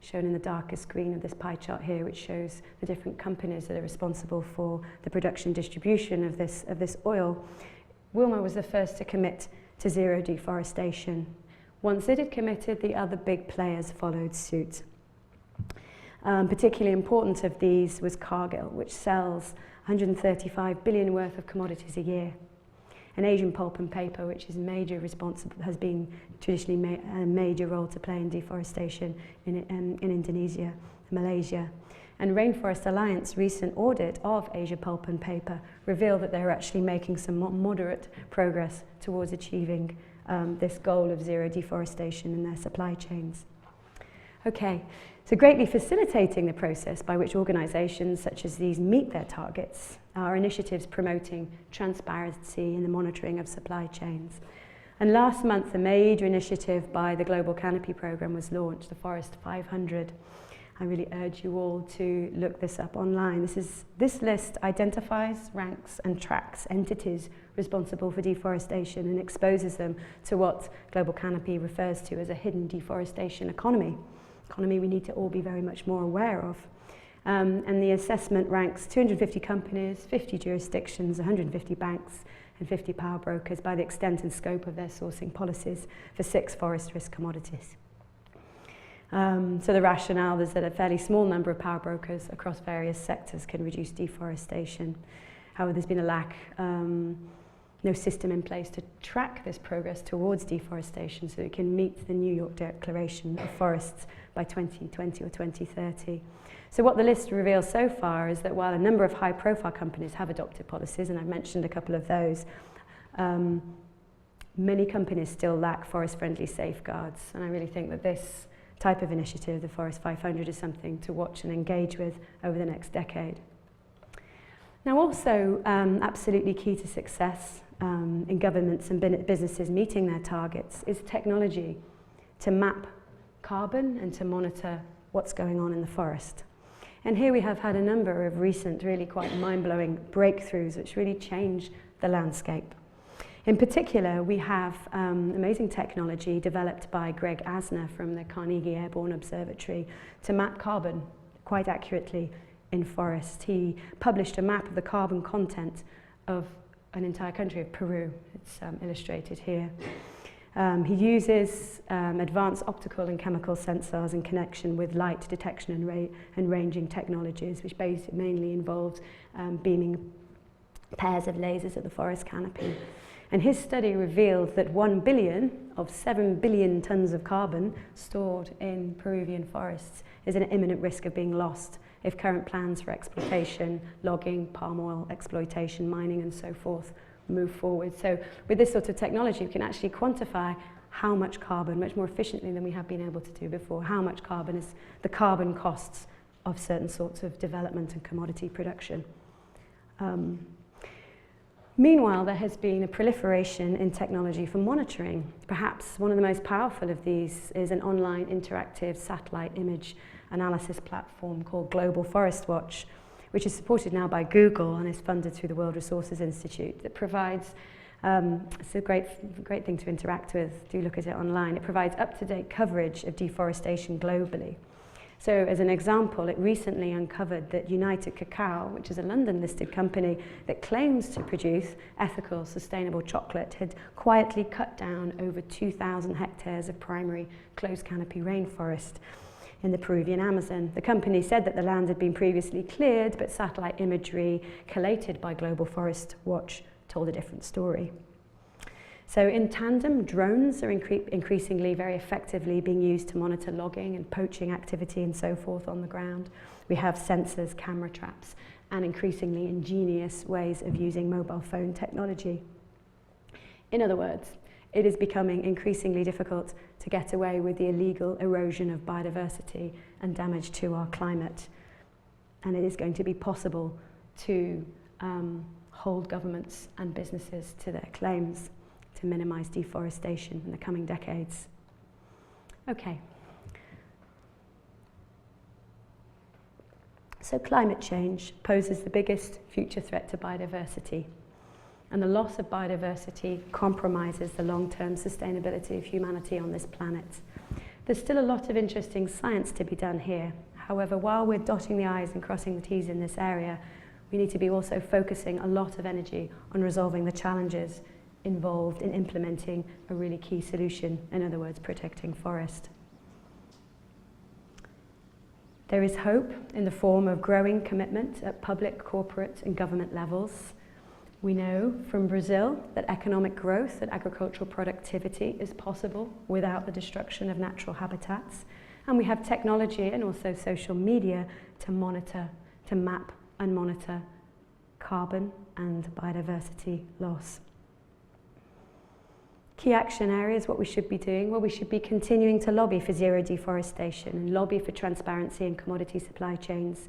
shown in the darkest green of this pie chart here, which shows the different companies that are responsible for the production and distribution of this oil. Wilmar was the first to commit to zero deforestation. Once it had committed, the other big players followed suit. Particularly important of these was Cargill, which sells 135 billion worth of commodities a year. And Asian pulp and paper, which is has been traditionally a major role to play in deforestation in Indonesia, Malaysia. And Rainforest Alliance recent audit of Asia pulp and paper revealed that they're actually making some moderate progress towards achieving this goal of zero deforestation in their supply chains. Okay, so greatly facilitating the process by which organisations such as these meet their targets are initiatives promoting transparency in the monitoring of supply chains. And last month, a major initiative by the Global Canopy Programme was launched, the Forest 500. I really urge you all to look this up online. This list identifies, ranks and tracks entities responsible for deforestation and exposes them to what Global Canopy refers to as a hidden deforestation economy we need to all be very much more aware of. And the assessment ranks 250 companies, 50 jurisdictions, 150 banks and 50 power brokers by the extent and scope of their sourcing policies for 6 forest risk commodities. So the rationale is that a fairly small number of power brokers across various sectors can reduce deforestation. However, there's been a lack, no system in place to track this progress towards deforestation so it can meet the New York Declaration of Forests by 2020 or 2030. So what the list reveals so far is that while a number of high-profile companies have adopted policies, and I've mentioned a couple of those, many companies still lack forest-friendly safeguards, and I really think that this type of initiative, the Forest 500, is something to watch and engage with over the next decade. Now also, absolutely key to success in governments and businesses meeting their targets is technology to map carbon and to monitor what's going on in the forest. And here we have had a number of recent, really quite mind-blowing breakthroughs which really change the landscape. In particular, we have amazing technology developed by Greg Asner from the Carnegie Airborne Observatory to map carbon quite accurately in forests. He published a map of the carbon content of an entire country of Peru. It's illustrated here. He uses advanced optical and chemical sensors in connection with light detection and ranging technologies, which basically mainly involves beaming pairs of lasers at the forest canopy. And his study revealed that 1 billion of 7 billion tons of carbon stored in Peruvian forests is an imminent risk of being lost if current plans for exploitation, logging, palm oil exploitation, mining and so forth move forward. So with this sort of technology, we can actually quantify how much carbon, much more efficiently than we have been able to do before, how much carbon is the carbon costs of certain sorts of development and commodity production. Meanwhile, there has been a proliferation in technology for monitoring. Perhaps one of the most powerful of these is an online interactive satellite image analysis platform called Global Forest Watch, which is supported now by Google and is funded through the World Resources Institute, that provides, it's a great thing to interact with, do look at it online. It provides up-to-date coverage of deforestation globally. So as an example, it recently uncovered that United Cacao, which is a London-listed company that claims to produce ethical, sustainable chocolate, had quietly cut down over 2,000 hectares of primary closed canopy rainforest in the Peruvian Amazon. The company said that the land had been previously cleared, but satellite imagery collated by Global Forest Watch told a different story. So in tandem, drones are increasingly very effectively being used to monitor logging and poaching activity and so forth on the ground. We have sensors, camera traps, and increasingly ingenious ways of using mobile phone technology. In other words, it is becoming increasingly difficult to get away with the illegal erosion of biodiversity and damage to our climate. And it is going to be possible to hold governments and businesses to their claims to minimize deforestation in the coming decades. Okay. So climate change poses the biggest future threat to biodiversity, and the loss of biodiversity compromises the long-term sustainability of humanity on this planet. There's still a lot of interesting science to be done here. However, while we're dotting the I's and crossing the T's in this area, we need to be also focusing a lot of energy on resolving the challenges involved in implementing a really key solution, in other words, protecting forest. There is hope in the form of growing commitment at public, corporate and government levels We know from Brazil that economic growth, that agricultural productivity is possible without the destruction of natural habitats. And we have technology and also social media to monitor, to map and monitor carbon and biodiversity loss. Key action areas, what we should be doing? Well, we should be continuing to lobby for zero deforestation and lobby for transparency in commodity supply chains.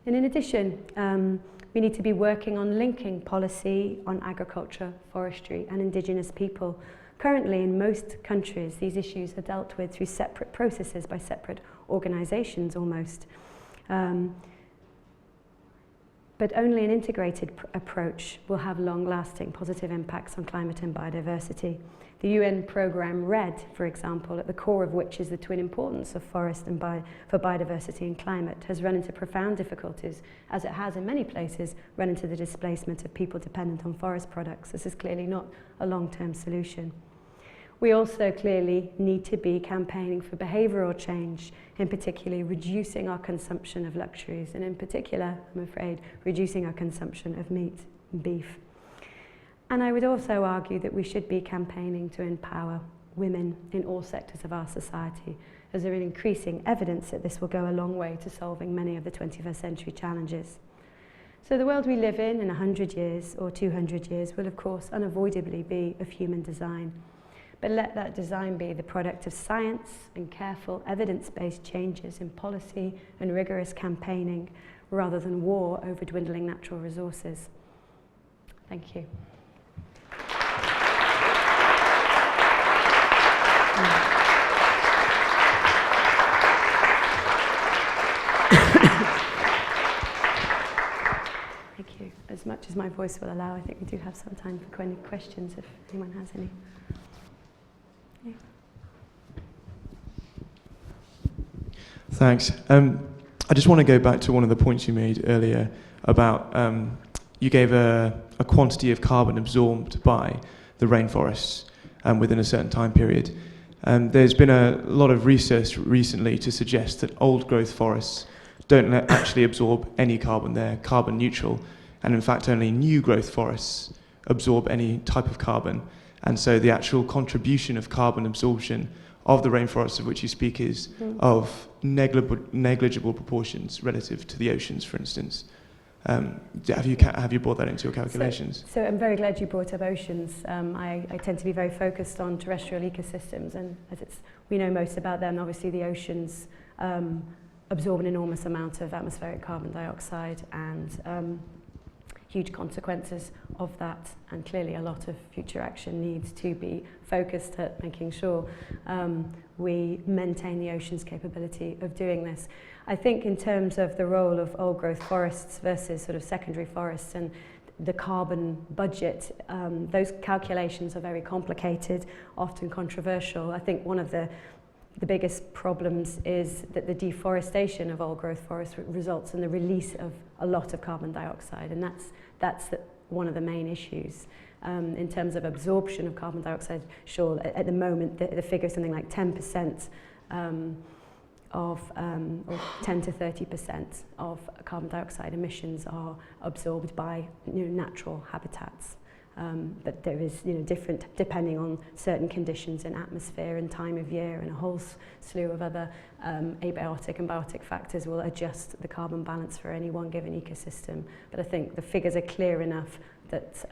And in addition, we need to be working on linking policy on agriculture, forestry and indigenous people. Currently, in most countries, these issues are dealt with through separate processes by separate organisations almost. But only an integrated approach will have long-lasting positive impacts on climate and biodiversity. The UN programme RED, for example, at the core of which is the twin importance of forest and for biodiversity and climate, has run into profound difficulties, as it has in many places run into the displacement of people dependent on forest products. This is clearly not a long-term solution. We also clearly need to be campaigning for behavioural change, in particular reducing our consumption of luxuries, and in particular, I'm afraid, reducing our consumption of meat and beef. And I would also argue that we should be campaigning to empower women in all sectors of our society, as there is increasing evidence that this will go a long way to solving many of the 21st century challenges. So the world we live in 100 years or 200 years will of course unavoidably be of human design. But let that design be the product of science and careful evidence-based changes in policy and rigorous campaigning rather than war over dwindling natural resources. Thank you. Thank you. As much as my voice will allow, I think we do have some time for any questions if anyone has any. Thanks. I just want to go back to one of the points you made earlier about you gave a quantity of carbon absorbed by the rainforests within a certain time period. There's been a lot of research recently to suggest that old growth forests don't actually absorb any carbon. They're carbon neutral, and in fact only new growth forests absorb any type of carbon. And so the actual contribution of carbon absorption of the rainforests of which you speak is of negligible proportions relative to the oceans, for instance. Have you brought that into your calculations? So I'm very glad you brought up oceans. I tend to be very focused on terrestrial ecosystems, and as we know most about them, obviously the oceans absorb an enormous amount of atmospheric carbon dioxide and huge consequences of that, and clearly a lot of future action needs to be focused at making sure we maintain the ocean's capability of doing this. I think in terms of the role of old growth forests versus sort of secondary forests and the carbon budget, those calculations are very complicated, often controversial. I think one of the biggest problems is that the deforestation of old growth forests results in the release of a lot of carbon dioxide, and that's one of the main issues. In terms of absorption of carbon dioxide, sure, at the moment the figure is something like 10% or 10 to 30% of carbon dioxide emissions are absorbed by natural habitats. But there is different depending on certain conditions in atmosphere and time of year, and a whole slew of other abiotic and biotic factors will adjust the carbon balance for any one given ecosystem. But I think the figures are clear enough that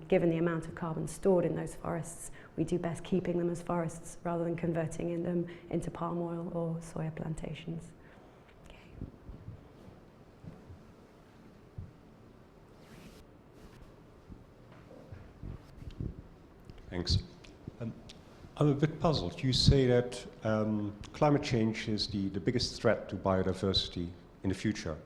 given the amount of carbon stored in those forests, we do best keeping them as forests rather than converting them into palm oil or soya plantations. Thanks. I'm a bit puzzled. You say that climate change is the biggest threat to biodiversity in the future.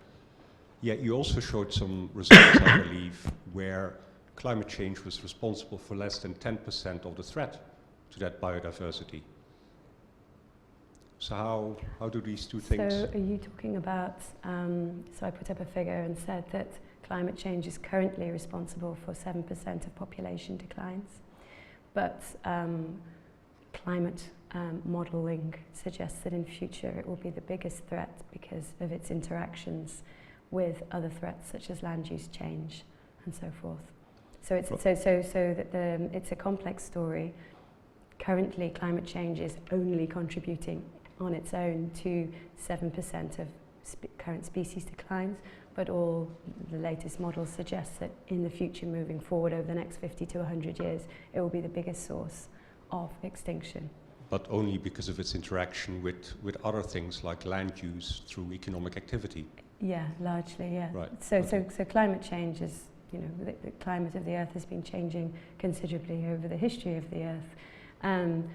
Yet you also showed some results, I believe, where climate change was responsible for less than 10% of the threat to that biodiversity. So how do these two things... So are you talking about, so I put up a figure and said that climate change is currently responsible for 7% of population declines, but climate modelling suggests that in future it will be the biggest threat because of its interactions with other threats such as land use change and so forth. So it's it's a complex story. Currently, climate change is only contributing on its own to 7% of current species declines, but all the latest models suggest that in the future, moving forward over the next 50 to 100 years, it will be the biggest source of extinction. But only because of its interaction with other things like land use through economic activity. Yeah, largely, yeah. Right. So climate change is, you know, the climate of the Earth has been changing considerably over the history of the Earth,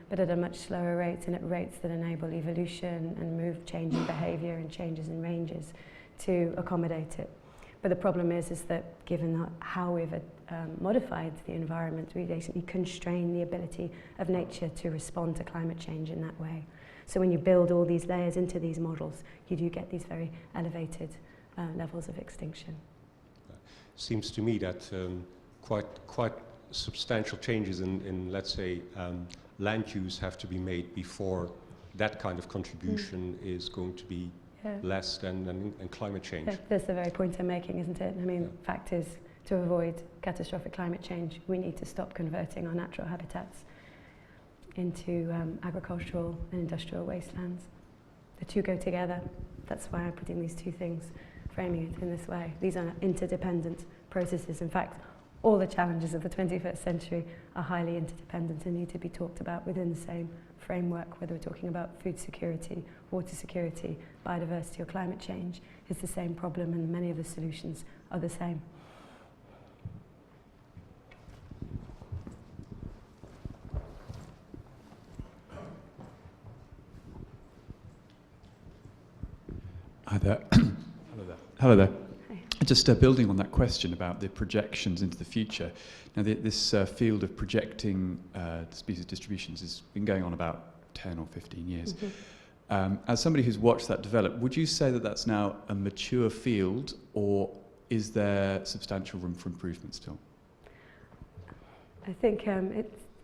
but at a much slower rate and at rates that enable evolution and change in behaviour and changes in ranges to accommodate it. But the problem is that given how we've modified the environment, we basically constrain the ability of nature to respond to climate change in that way. So when you build all these layers into these models, you do get these very elevated levels of extinction. Seems to me that quite substantial changes in let's say, land use have to be made before that kind of contribution is going to be less than climate change. That's the very point I'm making, isn't it? I mean, fact is, to avoid catastrophic climate change, we need to stop converting our natural habitats into agricultural and industrial wastelands. The two go together. That's why I'm putting these two things, framing it in this way. These are interdependent processes. In fact, all the challenges of the 21st century are highly interdependent and need to be talked about within the same framework, whether we're talking about food security, water security, biodiversity or climate change. It's the same problem and many of the solutions are the same. Hi there. Hello there. Just building on that question about the projections into the future. Now, this field of projecting species distributions has been going on about 10 or 15 years. Mm-hmm. As somebody who's watched that develop, would you say that that's now a mature field, or is there substantial room for improvement still? I think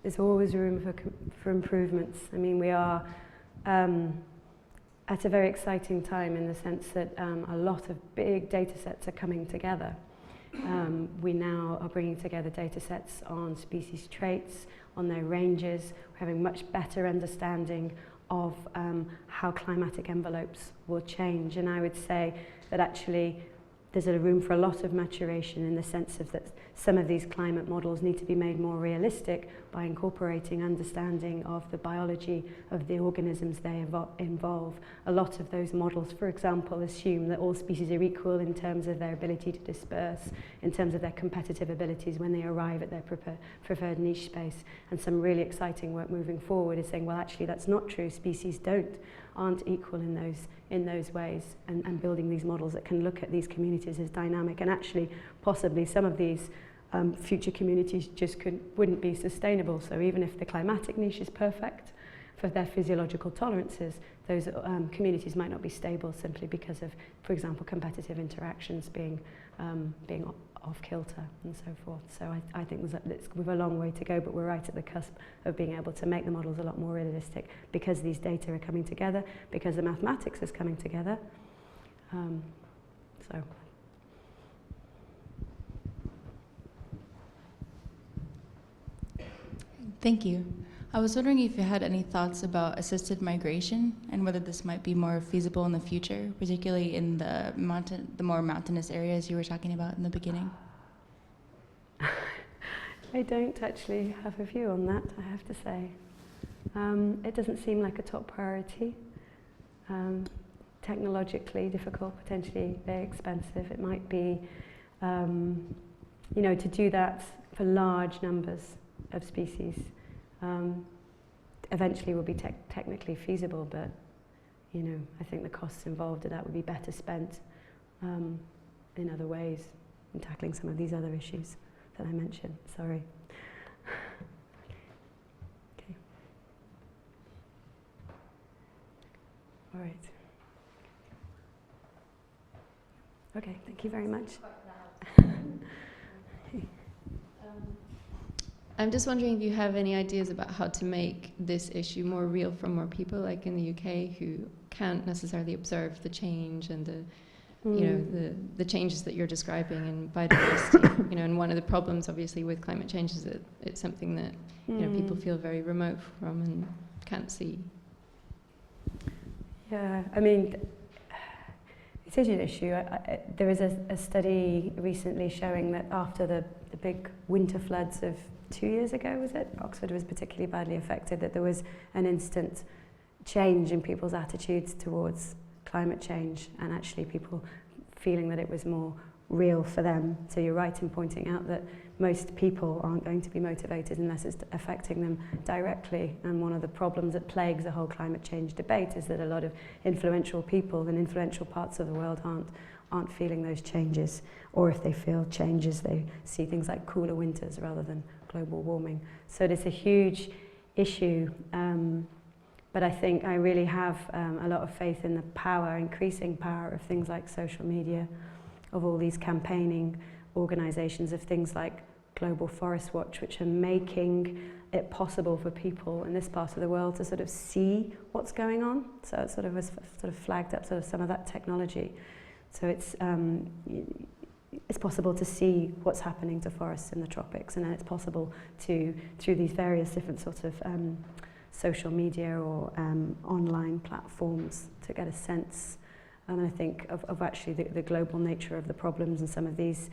there's always room for improvements. I mean, we are at a very exciting time in the sense that a lot of big data sets are coming together. We now are bringing together data sets on species traits, on their ranges. We're having much better understanding of how climatic envelopes will change. And I would say that actually there's a room for a lot of maturation in the sense of that some of these climate models need to be made more realistic by incorporating understanding of the biology of the organisms they involve. A lot of those models, for example, assume that all species are equal in terms of their ability to disperse, in terms of their competitive abilities when they arrive at their preferred niche space. And some really exciting work moving forward is saying, well, actually, that's not true. Species aren't equal in those ways, and building these models that can look at these communities as dynamic, and actually possibly some of these future communities just wouldn't be sustainable. So even if the climatic niche is perfect for their physiological tolerances, those communities might not be stable simply because of, for example, competitive interactions being off kilter and so forth. So I think we've a long way to go, but we're right at the cusp of being able to make the models a lot more realistic because these data are coming together, because the mathematics is coming together. So. Thank you. I was wondering if you had any thoughts about assisted migration and whether this might be more feasible in the future, particularly in the more mountainous areas you were talking about in the beginning. I don't actually have a view on that, I have to say. It doesn't seem like a top priority. Technologically difficult, potentially very expensive. It might be, to do that for large numbers of species. Eventually will be technically feasible, but I think the costs involved in that would be better spent in other ways, in tackling some of these other issues that I mentioned. Sorry. Okay. All right. Okay, thank you very much. I'm just wondering if you have any ideas about how to make this issue more real for more people, like in the UK, who can't necessarily observe the change and you know, the changes that you're describing in biodiversity. You know, and one of the problems, obviously, with climate change is that it's something that you know people feel very remote from and can't see. Yeah, I mean, it is an issue. There was a study recently showing that after the big winter floods of 2 years ago, was it? Oxford was particularly badly affected, that there was an instant change in people's attitudes towards climate change, and actually people feeling that it was more real for them. So you're right in pointing out that most people aren't going to be motivated unless it's affecting them directly. And one of the problems that plagues the whole climate change debate is that a lot of influential people in influential parts of the world aren't feeling those changes, or if they feel changes, they see things like cooler winters rather than global warming. So it's a huge issue, but I think I really have a lot of faith in the power, increasing power of things like social media, of all these campaigning organisations, of things like Global Forest Watch, which are making it possible for people in this part of the world to sort of see what's going on. So it sort of has sort of flagged up sort of some of that technology. So it's possible to see what's happening to forests in the tropics, and then it's possible to, through these various different sorts of social media or online platforms, to get a sense, and I think, of actually the global nature of the problems and some of these.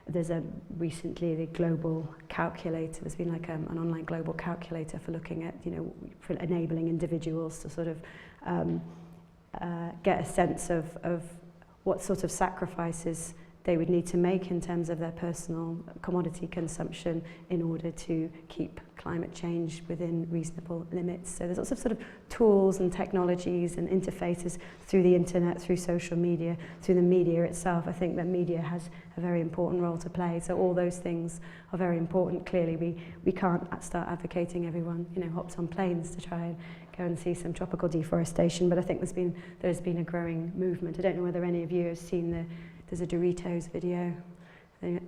There's recently the global calculator. There's been like an online global calculator for looking at, you know, for enabling individuals to sort of get a sense of what sort of sacrifices they would need to make in terms of their personal commodity consumption in order to keep climate change within reasonable limits. So there's lots of sort of tools and technologies and interfaces through the internet, through social media, through the media itself. I think that media has a very important role to play. So all those things are very important. Clearly, we can't start advocating everyone, you know, hops on planes to try and go and see some tropical deforestation. But I think there's been a growing movement. I don't know whether any of you have seen there's a Doritos video,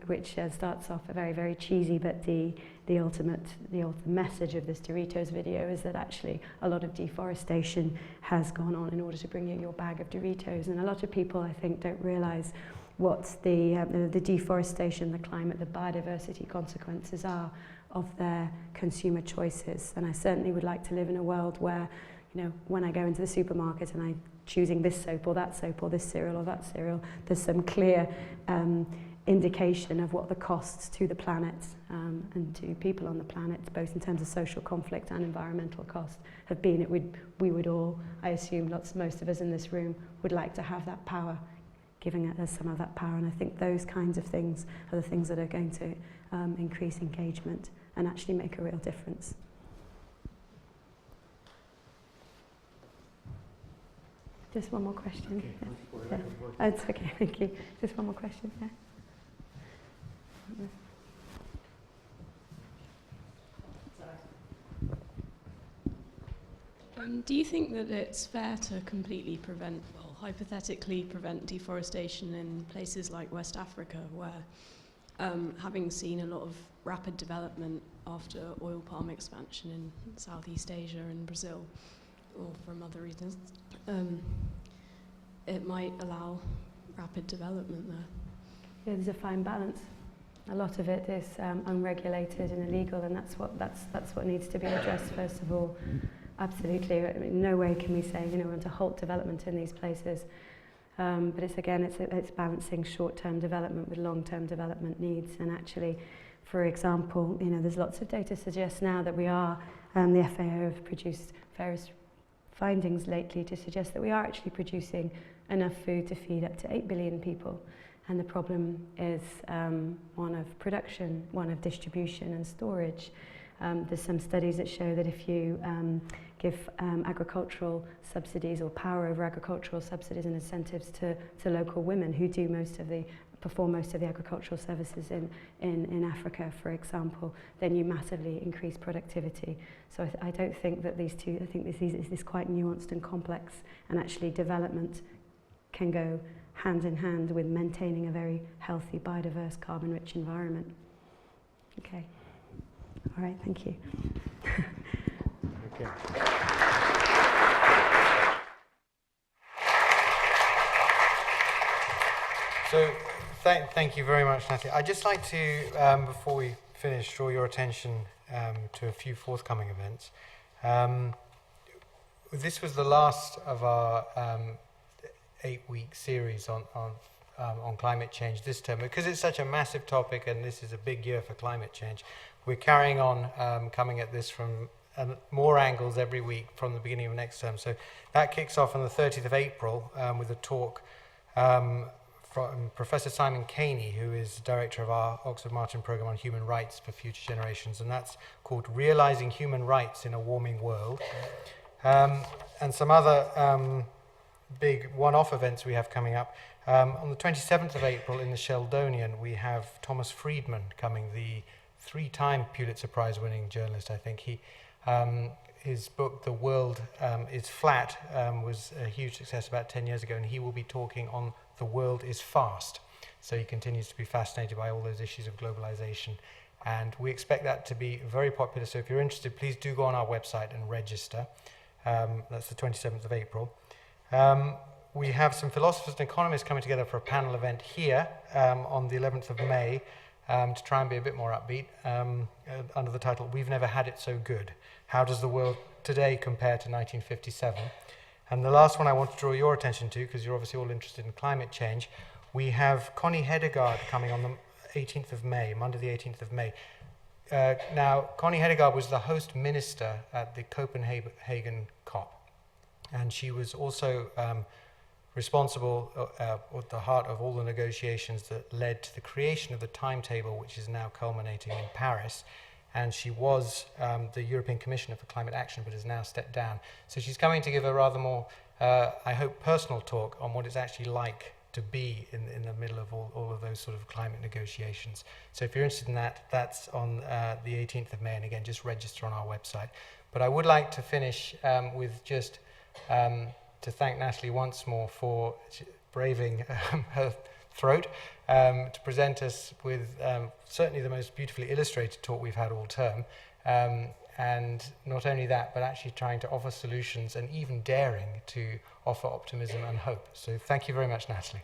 which starts off very, very cheesy, but the ultimate message of this Doritos video is that actually a lot of deforestation has gone on in order to bring you your bag of Doritos. And a lot of people, I think, don't realise what the deforestation, the climate, the biodiversity consequences are of their consumer choices. And I certainly would like to live in a world where, you know, when I go into the supermarket and I'm choosing this soap or that soap or this cereal or that cereal, there's some clear indication of what the costs to the planet and to people on the planet, both in terms of social conflict and environmental cost, have been. We would all, I assume most of us in this room, would like to have that power, giving us some of that power. And I think those kinds of things are the things that are going to increase engagement and actually make a real difference. Just one more question. Okay. Yeah. Oh, it's okay, thank you. Just one more question, yeah. Do you think that it's fair to completely hypothetically prevent deforestation in places like West Africa, where having seen a lot of rapid development after oil palm expansion in Southeast Asia and Brazil, or from other reasons, it might allow rapid development there? Yeah, there's a fine balance. A lot of it is unregulated and illegal, and that's what needs to be addressed first of all. Absolutely. I mean, no way can we say, you know, we want to halt development in these places. But it's balancing short-term development with long-term development needs. And actually, for example, you know, there's lots of data suggests now that we are, the FAO have produced various findings lately to suggest that we are actually producing enough food to feed up to 8 billion people. And the problem is one of production, one of distribution and storage. There's some studies that show that if you give agricultural subsidies or power over agricultural subsidies and incentives to local women who perform most of the agricultural services in Africa, for example, then you massively increase productivity. So I don't think that these two, I think this is quite nuanced and complex, and actually development can go hand in hand with maintaining a very healthy, biodiverse, carbon-rich environment. Okay. All right, thank you. Okay. So thank you very much, Nathalie. I'd just like to, before we finish, draw your attention to a few forthcoming events. This was the last of our 8-week series on climate change this term. Because it's such a massive topic and this is a big year for climate change, we're carrying on coming at this from more angles every week from the beginning of next term. So that kicks off on the 30th of April with a talk from Professor Simon Caney, who is director of our Oxford Martin Programme on Human Rights for Future Generations, and that's called Realising Human Rights in a Warming World. And some other big one-off events we have coming up. On the 27th of April in the Sheldonian, we have Thomas Friedman coming, the 3-time Pulitzer Prize-winning journalist, I think. His book, The World is Flat, was a huge success about 10 years ago, and he will be talking on The World is Fast. So he continues to be fascinated by all those issues of globalization. And we expect that to be very popular. So if you're interested, please do go on our website and register. That's the 27th of April. We have some philosophers and economists coming together for a panel event here on the 11th of May to try and be a bit more upbeat under the title, We've Never Had It So Good. How does the world today compare to 1957? And the last one I want to draw your attention to, because you're obviously all interested in climate change, we have Connie Hedegaard coming on the 18th of May, Monday the 18th of May. Now, Connie Hedegaard was the host minister at the Copenhagen COP, and she was also responsible at the heart of all the negotiations that led to the creation of the timetable, which is now culminating in Paris. And she was the European Commissioner for Climate Action, but has now stepped down. So she's coming to give a rather more, I hope, personal talk on what it's actually like to be in the middle of all of those sort of climate negotiations. So if you're interested in that, that's on the 18th of May, and again, just register on our website. But I would like to finish with just to thank Nathalie once more for braving her throat to present us with certainly the most beautifully illustrated talk we've had all term. And not only that, but actually trying to offer solutions and even daring to offer optimism and hope. So thank you very much, Nathalie.